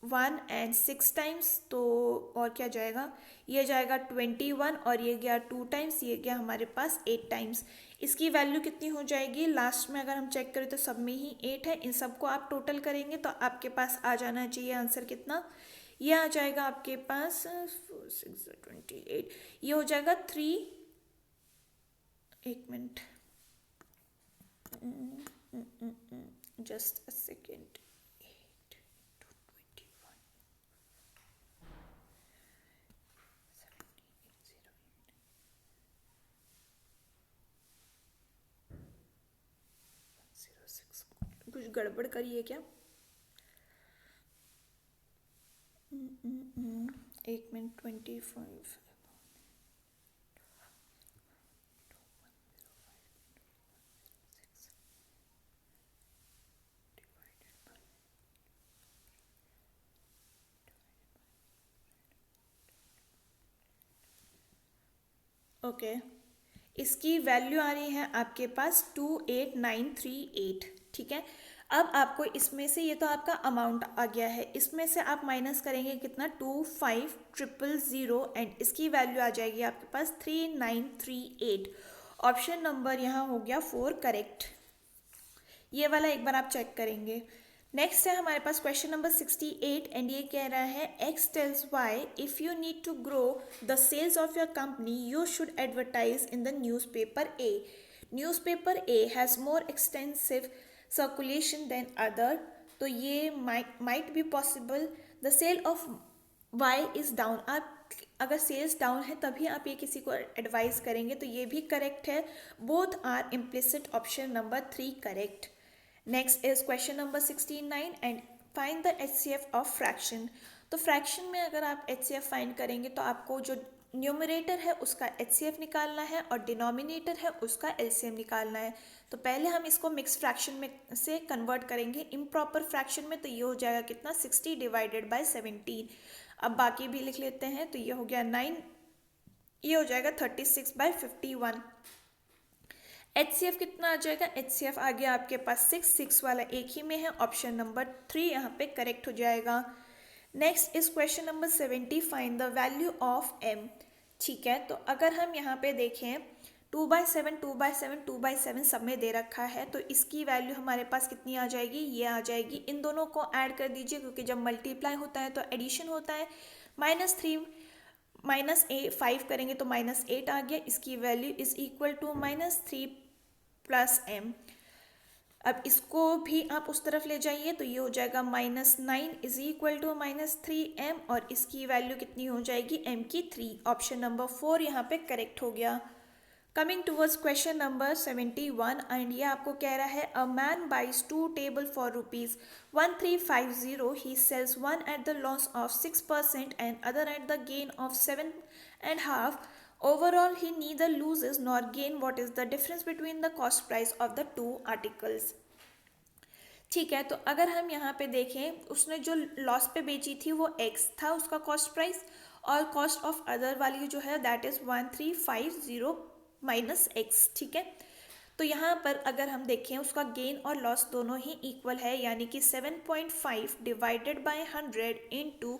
1 एंड 6 टाइम्स, तो और क्या जाएगा, ये जाएगा 21 और ये गया 2 टाइम्स, ये गया हमारे पास 8 टाइम्स। इसकी वैल्यू कितनी हो जाएगी लास्ट में? अगर हम चेक करें तो सब में ही 8 है, इन सबको आप टोटल करेंगे तो आपके पास आ जाना चाहिए आंसर कितना, ये आ जाएगा आपके पास 628, ये हो जाएगा 3, एक मिनट जस्ट अ सेकेंड, 8, कुछ गड़बड़ करिए क्या? एक मिनट 25 ओके, इसकी वैल्यू आ रही है आपके पास 28938। ठीक है, अब आपको इसमें से, ये तो आपका अमाउंट आ गया है, इसमें से आप माइनस करेंगे कितना 25000 एंड इसकी वैल्यू आ जाएगी आपके पास 3938। ऑप्शन नंबर यहाँ हो गया 4 करेक्ट। ये वाला एक बार आप चेक करेंगे। नेक्स्ट है हमारे पास क्वेश्चन नंबर 68 एंड ये कह रहा है X tells Y if you need to grow the sales of your company you should advertise in the newspaper A. Newspaper A has more extensive circulation than other. तो ये might be possible the sale of Y is down. आप अगर sales down है तभी आप ये किसी को एडवाइस करेंगे, तो ये भी करेक्ट है। Both are implicit, option number 3 correct. Next is question number 69 and find the HCF of fraction. तो फ्रैक्शन में अगर आप HCF फाइंड करेंगे तो आपको जो न्यूमरेटर है उसका HCF निकालना है और डिनोमिनेटर है उसका LCM निकालना है। तो पहले हम इसको मिक्स फ्रैक्शन में से कन्वर्ट करेंगे इम्प्रॉपर फ्रैक्शन में, तो ये हो जाएगा कितना 60 डिवाइडेड बाय 17। अब बाकी भी लिख लेते हैं, तो ये हो गया 9, ये हो जाएगा 36/51। HCF कितना आ जाएगा? HCF आ गया आपके पास 6 वाला एक ही में है, ऑप्शन नंबर 3 यहाँ पे करेक्ट हो जाएगा। Next is question number 70, find the value of m। ठीक है, तो अगर हम यहाँ पे देखें 2/7 2/7 2/7 सब में दे रखा है, तो इसकी वैल्यू हमारे पास कितनी आ जाएगी? ये आ जाएगी। इन दोनों को ऐड कर दीजिए क्योंकि जब मल्टीप्लाई होता है तो एडिशन होता है। -3 -5 करेंगे तो -8 आ गया। इसकी value is equal to -3 + m। अब इसको भी आप उस तरफ ले जाइए तो ये हो जाएगा -9 इज इक्वल टू -3m और इसकी वैल्यू कितनी हो जाएगी? m की 3। ऑप्शन नंबर 4 यहाँ पे करेक्ट हो गया। Coming towards question number 71 and ये आपको कह रहा है a man buys 2 table for ₹1350। He sells one at the loss of 6% and other at the gain of 7.5%. Overall, he neither loses nor gain. What is the difference between the cost price of the two articles? ठीक है, तो अगर हम यहाँ पे देखें, उसने जो लॉस पे बेची थी वो x था उसका कॉस्ट प्राइस, और कॉस्ट ऑफ अदर वाली जो है दैट इज़ 1350 - x। ठीक है, तो यहाँ पर अगर हम देखें उसका गेन और लॉस दोनों ही इक्वल है, यानी कि 7.5 divided by 100 into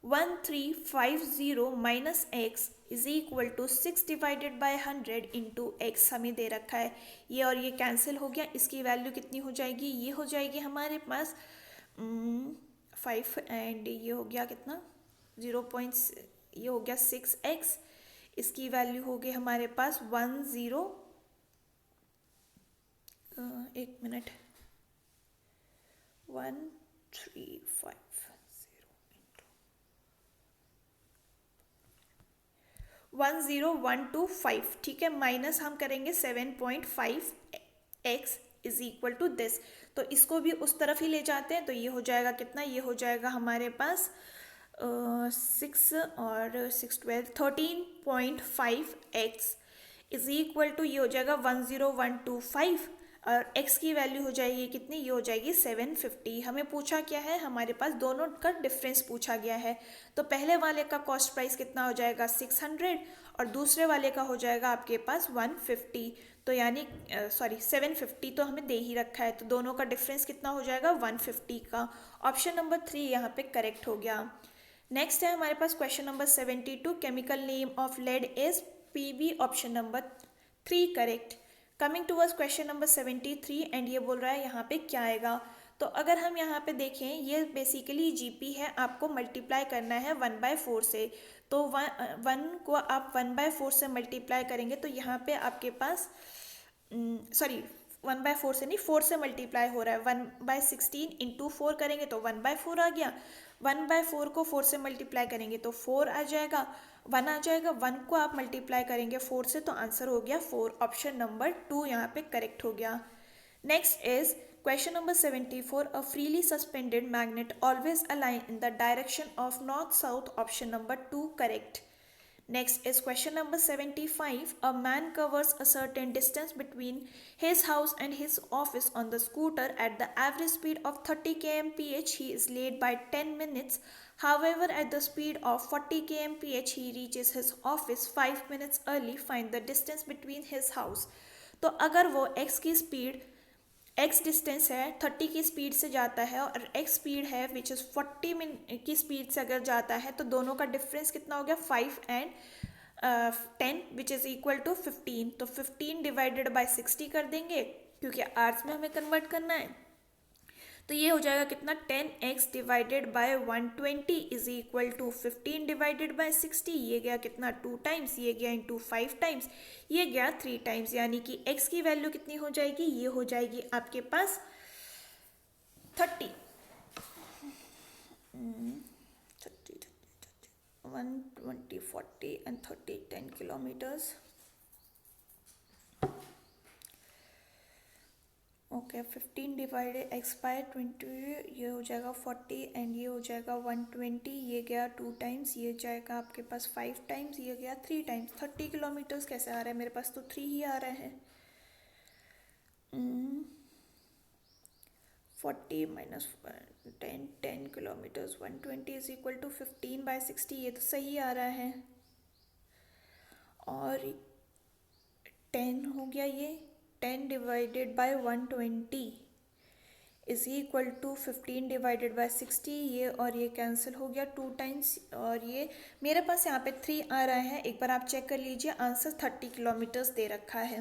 1350 minus x is equal to 6 divided by 100 into x हमें दे रखा है। ये और ये कैंसिल हो गया, इसकी वैल्यू कितनी हो जाएगी, ये हो जाएगी हमारे पास 5 एंड ये हो गया कितना 0. ये हो गया 6x, इसकी वैल्यू हो गई हमारे पास 1350 10125, ठीक है, माइनस हम करेंगे 7.5 x is equal to this. तो इसको भी उस तरफ ही ले जाते हैं, तो ये हो जाएगा कितना, ये हो जाएगा हमारे पास 6 और 6 12 13.5 एक्स इज इक्वल टू ये हो जाएगा 10125 और x की वैल्यू हो जाएगी कितनी, ये हो जाएगी 750। हमें पूछा क्या है, हमारे पास दोनों का डिफरेंस पूछा गया है। तो पहले वाले का कॉस्ट प्राइस कितना हो जाएगा 600 और दूसरे वाले का हो जाएगा आपके पास 150, तो यानी 750 तो हमें दे ही रखा है, तो दोनों का डिफरेंस कितना हो जाएगा 150 का। ऑप्शन नंबर 3 यहाँ पे करेक्ट हो गया। नेक्स्ट है हमारे पास question number 72, chemical name of lead is PB, option number 3 correct. Coming towards question number 73 and ये बोल रहा है यहाँ पे क्या आएगा। तो अगर हम यहाँ पे देखें, ये बेसिकली जीपी है, आपको मल्टीप्लाई करना है 1/4 से। तो 1 को आप 1/4 से मल्टीप्लाई करेंगे तो यहाँ पे आपके पास 1/4 से नहीं 4 से मल्टीप्लाई हो रहा है। 1/16 इंटू 4 करेंगे तो 1/4 आ गया। 1/4 को 4 से मल्टीप्लाई करेंगे तो 4 आ जाएगा, 1 आ जाएगा। 1 को आप मल्टीप्लाई करेंगे 4 से तो आंसर हो गया 4, ऑप्शन नंबर 2 यहाँ पे करेक्ट हो गया। Next is question number 74, a freely suspended magnet always align in the direction of north south, option number 2 correct. Next is question number 75. A man covers a certain distance between his house and his office on the scooter at the average speed of 30 km/h. He is late by 10 minutes. However, at the speed of 40 km/h, he reaches his office 5 minutes early. Find the distance between his house. तो अगर वो x की speed x distance है 30 की speed से जाता है और x स्पीड है विच इज़ 40 की स्पीड से अगर जाता है, तो दोनों का डिफरेंस कितना हो गया 5 and 10 which is equal to 15। तो 15 डिवाइडेड बाय 60 कर देंगे क्योंकि आवर्स में हमें कन्वर्ट करना है। तो ये हो जाएगा कितना 10x divided by 120 is equal to 15 divided by 60। ये गया कितना 2 टाइम्स, ये गया इंटू 5 टाइम्स, ये गया 3 टाइम्स, यानी कि x की वैल्यू कितनी हो जाएगी, ये हो जाएगी आपके पास 30 120 40 and 30 10 kilometres. Okay 15 divided x by 20, ये हो जाएगा 40 एंड ये हो जाएगा 120, ये गया 2 टाइम्स, ये जाएगा आपके पास 5 टाइम्स, ये गया 3 टाइम्स। 30 किलोमीटर्स कैसे आ रहा है, मेरे पास तो 3 ही आ रहे हैं। 40 minus 10 kilometres 120 is equal to 15 by 60, ये तो सही आ रहा है। और 10 हो गया, ये 10 divided by 120 is equal to 15 divided by 60, ये और ये कैंसिल हो गया 2 टाइम्स, और ये मेरे पास यहाँ पे 3 आ रहा है। एक बार आप चेक कर लीजिए, आंसर 30 किलोमीटर्स दे रखा है।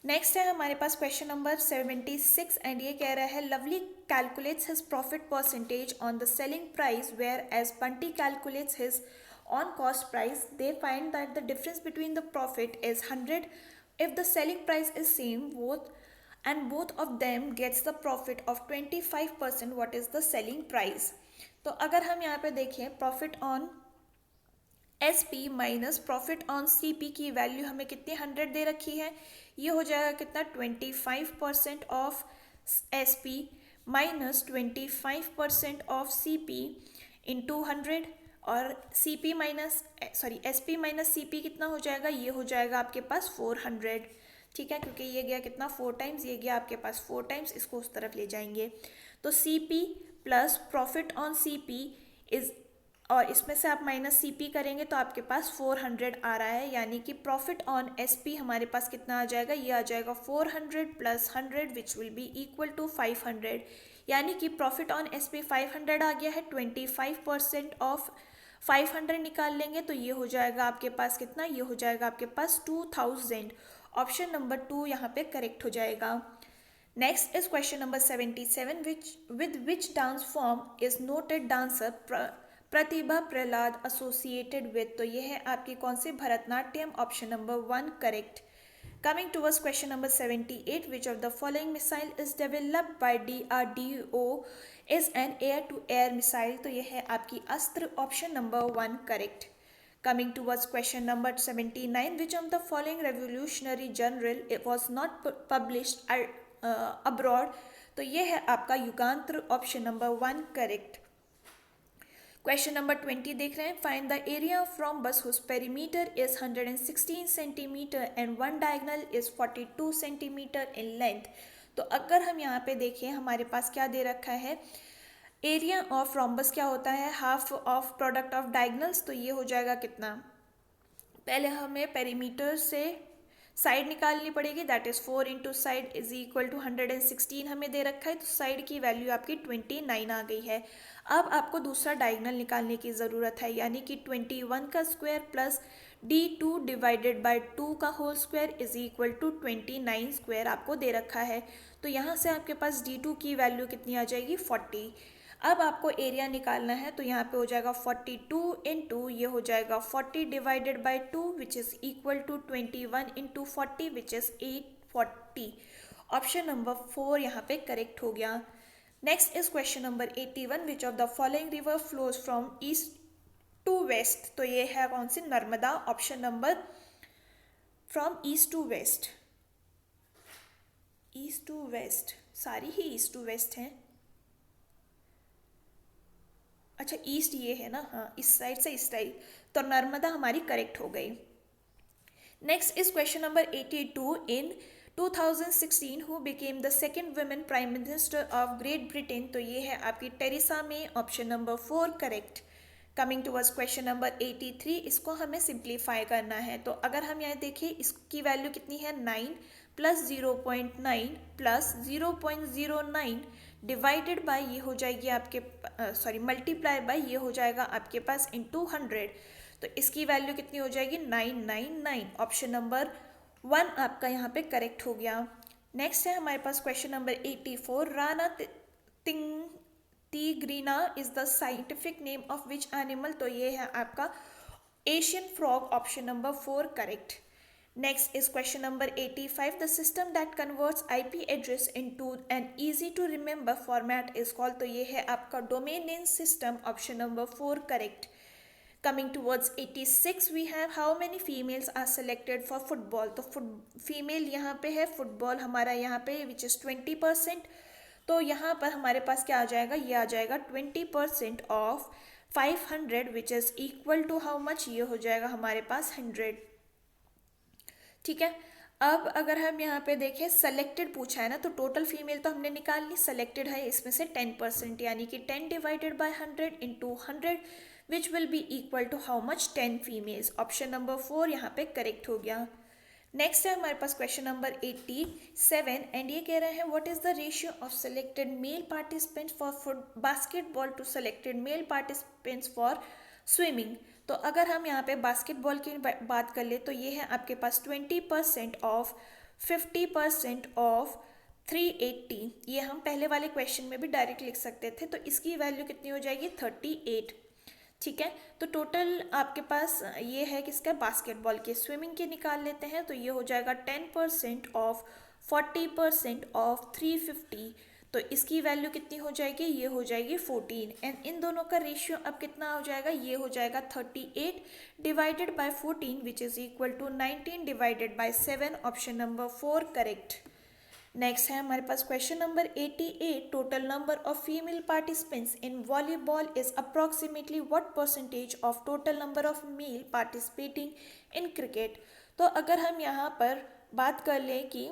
नेक्स्ट है हमारे पास क्वेश्चन नंबर 76 एंड ये कह रहा है Lovely calculates his profit percentage on the selling price whereas Bunty calculates his on cost price. They find that the difference between the profit is 100 if the selling price is same both of them gets the profit of 25%. what is the selling price? तो अगर हम यहाँ पे देखें profit on SP minus profit on CP की value हमें कितनी 100 दे रखी है, ये हो जाएगा कितना 25% of SP minus 25% of CP into 100, और CP minus SP minus CP कितना हो जाएगा, ये हो जाएगा आपके पास 400, ठीक है, क्योंकि ये गया कितना 4 टाइम्स, ये गया आपके पास 4 टाइम्स, इसको उस तरफ ले जाएंगे। तो CP plus profit on CP is, और इसमें से आप माइनस CP करेंगे तो आपके पास 400 आ रहा है, यानी कि प्रॉफिट ऑन SP हमारे पास कितना आ जाएगा, ये आ जाएगा 400 plus 100 which will be equal to 500, यानी कि प्रॉफिट ऑन SP 500 आ गया है। 25% ऑफ 500 निकाल लेंगे तो ये हो जाएगा आपके पास कितना, ये हो जाएगा आपके पास 2000। ऑप्शन नंबर 2 यहाँ पे करेक्ट हो जाएगा। Next is question number 77, which dance form is noted dancer Pratibha Prahlad associated with, तो ये है आपकी कौन सी, Bharatanatyam. Option number 1 correct. Coming towards question number 78, which of the following missile is developed by DRDO is an air-to-air missile, तो ये है आपकी अस्त्र। Option number 1 correct. Coming towards question number 79, which of the following revolutionary journal it was not published abroad, तो ये है आपका Yugantar. Option number 1 correct. Question number 20 देख रहे हैं, find the area of rhombus whose perimeter is 116 centimetre and one diagonal is 42 centimetre in length. तो अगर हम यहाँ पे देखें हमारे पास क्या दे रखा है, एरिया ऑफ rhombus क्या होता है, half of product of diagonals. तो ये हो जाएगा कितना, पहले हमें पेरीमीटर से साइड निकालनी पड़ेगी, that is 4 into side is equal to 116 हमें दे रखा है, तो साइड की वैल्यू आपकी 29 आ गई है। अब आपको दूसरा डायगोनल निकालने की ज़रूरत है, यानी कि 21 का square plus D2 divided by 2 का whole square is equal to 29 square आपको दे रखा है। तो यहाँ से आपके पास D2 की वैल्यू कितनी आ जाएगी, 40। अब आपको एरिया निकालना है, तो यहाँ पे हो जाएगा 42 इंटू, ये हो जाएगा 40 divided by 2 which is equal to 21 into 40 which is 840। Option number 4 यहाँ पे करेक्ट हो गया। Next is question number 81, which of the following river flows from east to west, तो ये है कौन सी, Narmada. Option number from east to west, east to west, सारी ही ईस्ट टू वेस्ट हैं। अच्छा ईस्ट ये है ना, हाँ इस साइड से इस साइड, तो नर्मदा हमारी करेक्ट हो गई। Next is question number 82, in 2016 who became the second women prime minister of Great Britain, तो ये है आपकी Theresa May. Option number 4 correct. Coming towards question number 83, इसको हमें सिंप्लीफाई करना है, तो अगर हम यहाँ देखिए इसकी वैल्यू कितनी है, 9 प्लस 0.9 प्लस 0.09 डिवाइडेड बाय, ये हो जाएगी आपके सॉरी मल्टीप्लाई बाय, ये हो जाएगा आपके पास इंटू 100, तो इसकी वैल्यू कितनी हो जाएगी, 999। ऑप्शन नंबर 1 आपका यहाँ पे करेक्ट हो गया। नेक्स्ट है हमारे पास question number 84, Rana tigrina is the scientific name of which animal, तो ये है आपका Asian frog. Option number 4 correct. Next is question number 85. The system that converts IP address into an easy to remember format is called, तो ये है आपका domain name system। Option number 4 correct। Coming towards 86, we have how many females are selected for football, तो female यहाँ पे है, football हमारा यहाँ पे which is 20%, तो यहाँ पर हमारे पास क्या आ जाएगा, ये आ जाएगा 20% of 500 which is equal to how much, ये हो जाएगा हमारे पास 100। ठीक है, अब अगर हम यहाँ पे देखें सेलेक्टेड पूछा है ना, तो टोटल फीमेल तो हमने निकाल ली, सेलेक्टेड है इसमें से 10%, यानी कि 10 divided by 100 into 100 which will be equal to how much, 10 females. Option number 4 यहाँ पे करेक्ट हो गया। नेक्स्ट है हमारे पास क्वेश्चन नंबर 87 एंड ये कह रहे हैं what is the ratio of selected male participants for basketball to selected male participants for swimming. तो अगर हम यहाँ पे बास्केटबॉल की बात कर ले, तो ये है आपके पास 20% ऑफ 50% ऑफ 380, ये हम पहले वाले क्वेश्चन में भी डायरेक्ट लिख सकते थे, तो इसकी वैल्यू कितनी हो जाएगी, 38। ठीक है, तो टोटल आपके पास ये है किसका, बास्केटबॉल के। स्विमिंग के निकाल लेते हैं, तो ये हो जाएगा 10% ऑफ 40% ऑफ 350, तो इसकी वैल्यू कितनी हो जाएगी, ये हो जाएगी 14। एंड इन दोनों का रेशियो अब कितना हो जाएगा, ये हो जाएगा 38 divided by 14 which is equal to 19 divided by 7। Option number 4 correct. Next है हमारे पास question number 88, total number of female participants in volleyball is approximately what percentage of total number of male participating in cricket. तो अगर हम यहाँ पर बात कर लें कि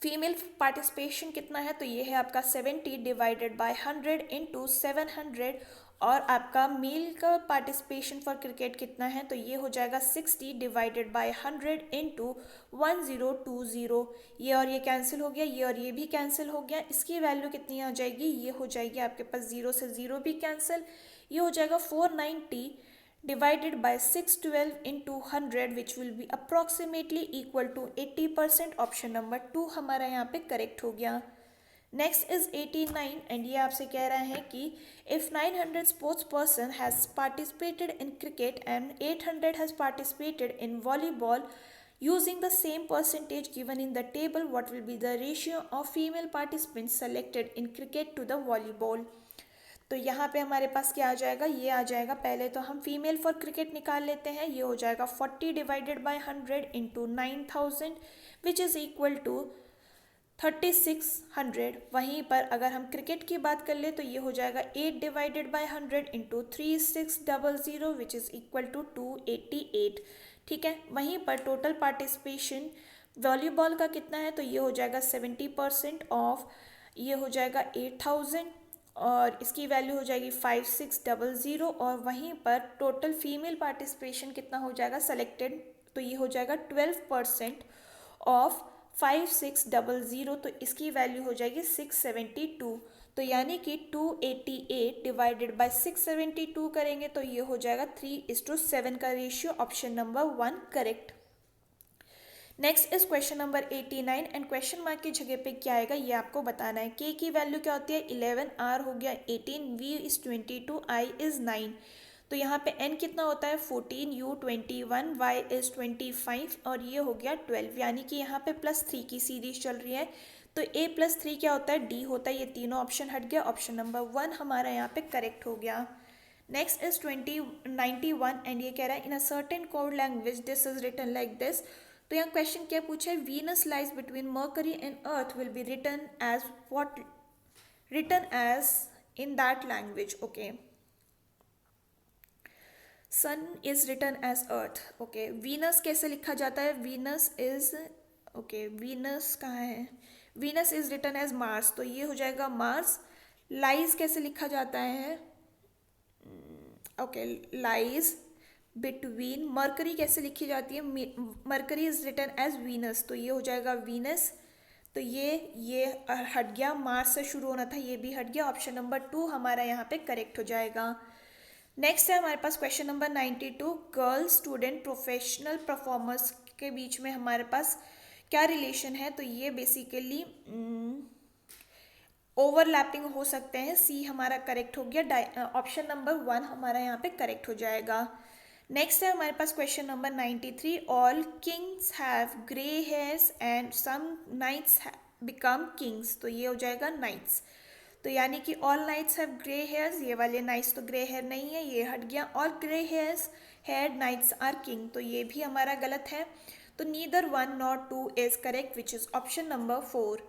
फीमेल पार्टिसिपेशन कितना है, तो ये है आपका 70 डिवाइडेड बाय 100 इंटू 700, और आपका मेल का पार्टिसिपेशन फॉर क्रिकेट कितना है, तो ये हो जाएगा 60 डिवाइडेड बाय 100 इंटू 1020, ये और ये कैंसिल हो गया, ये और ये भी कैंसिल हो गया, इसकी वैल्यू कितनी आ जाएगी, ये हो जाएगी आपके पास 0 से 0 भी कैंसिल, ये हो जाएगा 490 divided by 612 into 100 which will be approximately equal to 80%। Option number 2 हमारा यहाँ पे करेक्ट हो गया। नेक्स्ट इज 89 एंड ये आपसे कह रहा है कि if 900 sports person has participated in cricket and 800 has participated in volleyball using the same percentage given in the table, what will be the ratio of female participants selected in cricket to the volleyball? तो यहाँ पे हमारे पास क्या आ जाएगा, ये आ जाएगा, पहले तो हम फीमेल फॉर क्रिकेट निकाल लेते हैं। ये हो जाएगा 40 divided by 100 into 9000 which is equal to 3600। वहीं पर अगर हम क्रिकेट की बात कर ले तो ये हो जाएगा 8 divided by 100 into 3600 which is equal to 288। ठीक है, वहीं पर टोटल पार्टिसिपेशन वॉलीबॉल का कितना है, तो ये हो जाएगा 70% ऑफ, ये हो जाएगा 8000 और इसकी वैल्यू हो जाएगी 5600। और वहीं पर टोटल फीमेल पार्टिसिपेशन कितना हो जाएगा सेलेक्टेड, तो ये हो जाएगा 12% ऑफ 5600, तो इसकी वैल्यू हो जाएगी 672। तो यानी कि 288 डिवाइडेड बाय 672 करेंगे तो ये हो जाएगा 3:7 का ratio. Option number 1 correct. Next is question number 89 and question mark की जगह पे क्या आएगा ये आपको बताना है। के की वैल्यू क्या होती है 11, आर हो गया 18, वी इज 22, आई इज 9। तो यहाँ पे n कितना होता है 14, u 21, y इज 25 और ये हो गया 12, यानी कि यहाँ पे +3 की सीरीज चल रही है। तो a + 3 क्या होता है d होता है। ये तीनों ऑप्शन हट गया, ऑप्शन नंबर 1 हमारा यहाँ पे करेक्ट हो गया। नेक्स्ट इज 91 एंड ये कह रहा है in a certain code language this is written like this. तो यहाँ क्वेश्चन क्या पूछा है, Venus lies between Mercury and Earth will be written as what, written as in that language. Okay, sun is written as Earth. Okay, Venus कैसे लिखा जाता है, Venus is, okay Venus कहाँ है, Venus is written as Mars, तो ये हो जाएगा मार्स। लाइज कैसे लिखा जाता है, ओके लाइज बिटवीन, मर्करी कैसे लिखी जाती है, Mercury is written as Venus, तो ये हो जाएगा वीनस। तो ये हट गया, मार्स से शुरू होना था, ये भी हट गया। ऑप्शन नंबर 2 हमारा यहाँ पे करेक्ट हो जाएगा। नेक्स्ट है हमारे पास question number 92, girl student professional performers के बीच में हमारे पास क्या रिलेशन है, तो ये बेसिकली ओवरलैपिंग हो सकते हैं। सी हमारा करेक्ट हो गया, ऑप्शन नंबर 1 हमारा यहाँ पे करेक्ट हो जाएगा। नेक्स्ट है हमारे पास question number 93, all kings have grey hairs and some knights become kings, तो ये हो जाएगा नाइट्स। तो यानी कि all knights have grey hairs, ये वाले नाइट्स तो ग्रे हेयर नहीं है, ये हट गया। All grey hairs hair knights are king, तो ये भी हमारा गलत है। तो neither 1 nor 2 is correct which is option number 4।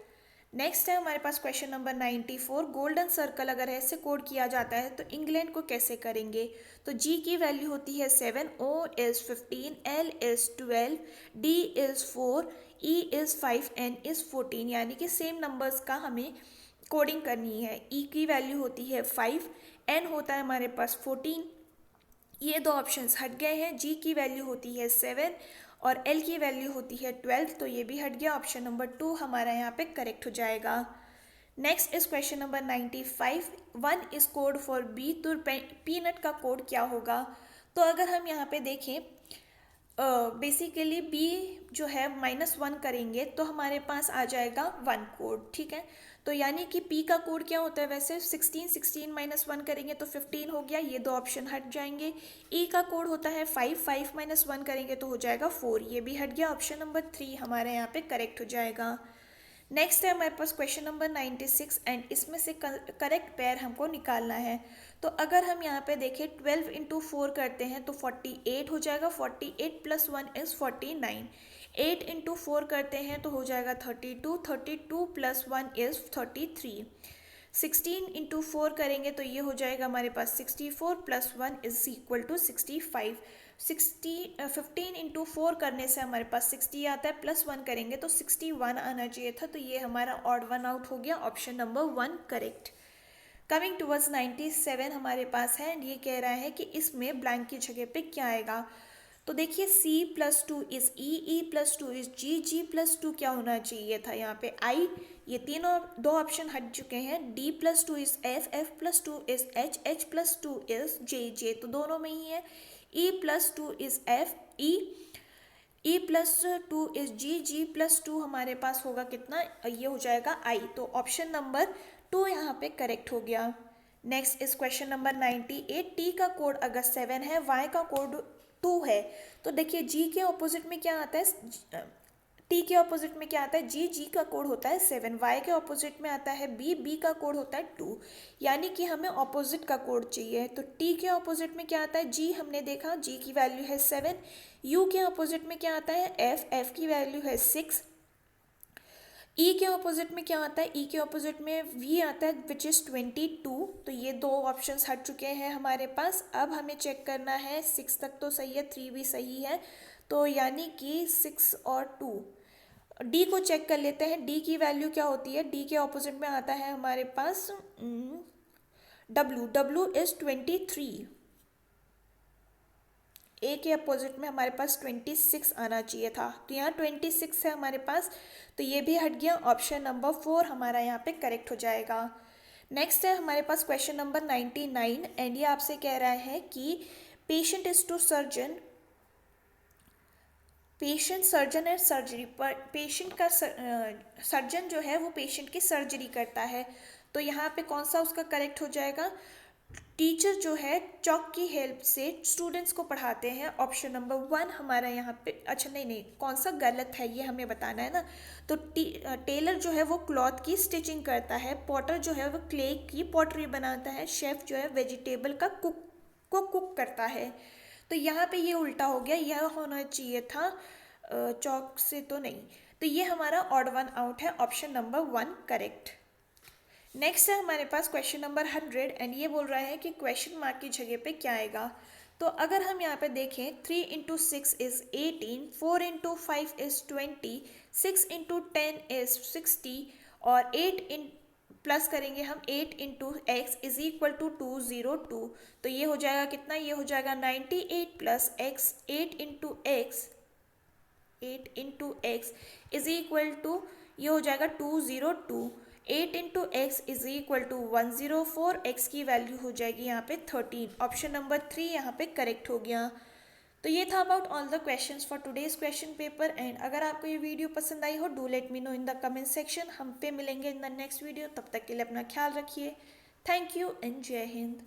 Next है हमारे पास क्वेश्चन नंबर 94, गोल्डन सर्कल अगर ऐसे कोड किया जाता है तो इंग्लैंड को कैसे करेंगे। तो जी की वैल्यू होती है 7, O is 15, L is 12, D is 4, E is 5, N is 14, यानी कि सेम नंबर्स का हमें कोडिंग करनी है। ई की वैल्यू होती है 5, एन होता है हमारे पास 14, ये दो ऑप्शंस हट गए हैं। जी की वैल्यू होती है 7 और एल की वैल्यू होती है 12, तो ये भी हट गया। ऑप्शन नंबर 2 हमारा यहाँ पे करेक्ट हो जाएगा। Next is question number 95, 1 is code for B, तो पीनट का कोड क्या होगा। तो अगर हम यहाँ पे देखें बेसिकली बी जो है -1 करेंगे तो हमारे पास आ जाएगा 1 कोड, ठीक है। तो यानी कि पी का कोड क्या होता है वैसे 16 -1 करेंगे तो 15 हो गया, ये दो ऑप्शन हट जाएंगे। ई का कोड होता है 5 -1 करेंगे तो हो जाएगा 4, ये भी हट गया। ऑप्शन नंबर 3 हमारे यहाँ पे करेक्ट हो जाएगा। नेक्स्ट है हमारे पास क्वेश्चन नंबर 96 एंड इसमें से करेक्ट पेयर हमको निकालना है। तो अगर हम यहाँ पे देखें 12 × 4 करते हैं तो 48 हो जाएगा, 48 + 1 इज 49। 8 × 4 करते हैं तो हो जाएगा 32, 32 + 1 इज 33। 16 × 4 करेंगे तो ये हो जाएगा हमारे पास 64 + 1 इज इक्वल टू 65। 15 × 4 करने से हमारे पास 60 आता है, +1 करेंगे तो 61 आना चाहिए था, तो ये हमारा ऑड 1 आउट हो गया। Option number 1 correct. Coming towards 97 हमारे पास है, ये कह रहा है कि इसमें ब्लैंक की जगह पे क्या आएगा। तो देखिए C + 2 is E, E + 2 is G, G + 2 क्या होना चाहिए था यहाँ पे I, ये तीनों दो ऑप्शन हट चुके हैं। D plus two is F, F plus two is H, H plus two is J, J तो दोनों में ही है। E plus two is F, E plus two is G, G plus two हमारे पास होगा कितना, ये हो जाएगा I। तो ऑप्शन नंबर 2 यहाँ पे करेक्ट हो गया। Next is question number 98। T का कोड अगर 7 है, Y का कोड 2 है, तो देखिए G के ऑपोजिट में क्या आता है, T के ऑपोजिट में क्या आता है, G, G का कोड होता है 7, Y के ऑपोजिट में आता है B, B का कोड होता है 2, यानी कि हमें ऑपोजिट का कोड चाहिए। तो T के ऑपोजिट में क्या आता है, G हमने देखा G की वैल्यू है 7, U के ऑपोजिट में क्या आता है F, F की वैल्यू है 6, E के ऑपोजिट में क्या आता है, E के ऑपोजिट में V आता है विच इज़ 22। तो ये दो ऑप्शंस हट चुके हैं हमारे पास। अब हमें चेक करना है, 6 तक तो सही है, 3 भी सही है, तो यानी कि 6 और 2। डी को चेक कर लेते हैं, डी की वैल्यू क्या होती है। डी के ऑपोजिट में आता है हमारे पास डब्ल्यू, डब्ल्यू इज 23। ए के अपोजिट में हमारे पास 26 आना चाहिए था, तो यहाँ 26 है हमारे पास, तो ये भी हट गया। ऑप्शन नंबर 4 हमारा यहाँ पे करेक्ट हो जाएगा। नेक्स्ट है हमारे पास क्वेश्चन नंबर 99 एंड ये आपसे कह रहा है कि patient is to surgeon, patient surgeon है सर्जरी पर, पेशेंट का सर्जन जो है वो पेशेंट की सर्जरी करता है, तो यहाँ पे कौन सा उसका करेक्ट हो जाएगा। टीचर जो है चॉक की हेल्प से स्टूडेंट्स को पढ़ाते हैं, ऑप्शन नंबर 1 हमारा यहाँ पे, अच्छा नहीं कौन सा गलत है ये हमें बताना है ना। तो टेलर जो है वो क्लॉथ की स्टिचिंग करता है, पॉटर जो है वो क्ले की पॉटरी बनाता है, शेफ जो है वेजिटेबल का कुक करता है। तो यहाँ पे ये उल्टा हो गया, यह होना चाहिए था चॉक से तो नहीं, तो ये हमारा ऑड वन आउट है, ऑप्शन नंबर 1 करेक्ट। नेक्स्ट है हमारे पास क्वेश्चन नंबर 100 एंड ये बोल रहा है कि क्वेश्चन मार्क की जगह पे क्या आएगा। तो अगर हम यहाँ पे देखें 3 into 6 is 18, 4 into 5 is 20, 6 into 10 is 60 और 8 इन प्लस करेंगे हम 8 into x is equal to 202। तो ये हो जाएगा कितना, ये हो जाएगा 98 plus x, 8 into x is equal to, ये हो जाएगा 202। 8 into x is equal to 104, x की वैल्यू हो जाएगी यहाँ पे 13। ऑप्शन नंबर 3 यहाँ पे करेक्ट हो गया। तो ये था about all the questions for today's question paper and अगर आपको ये वीडियो पसंद आई हो do let me know in the comment section. हम पे मिलेंगे इन द नेक्स्ट वीडियो, तब तक के लिए अपना ख्याल रखिए। थैंक यू एंड जय हिंद।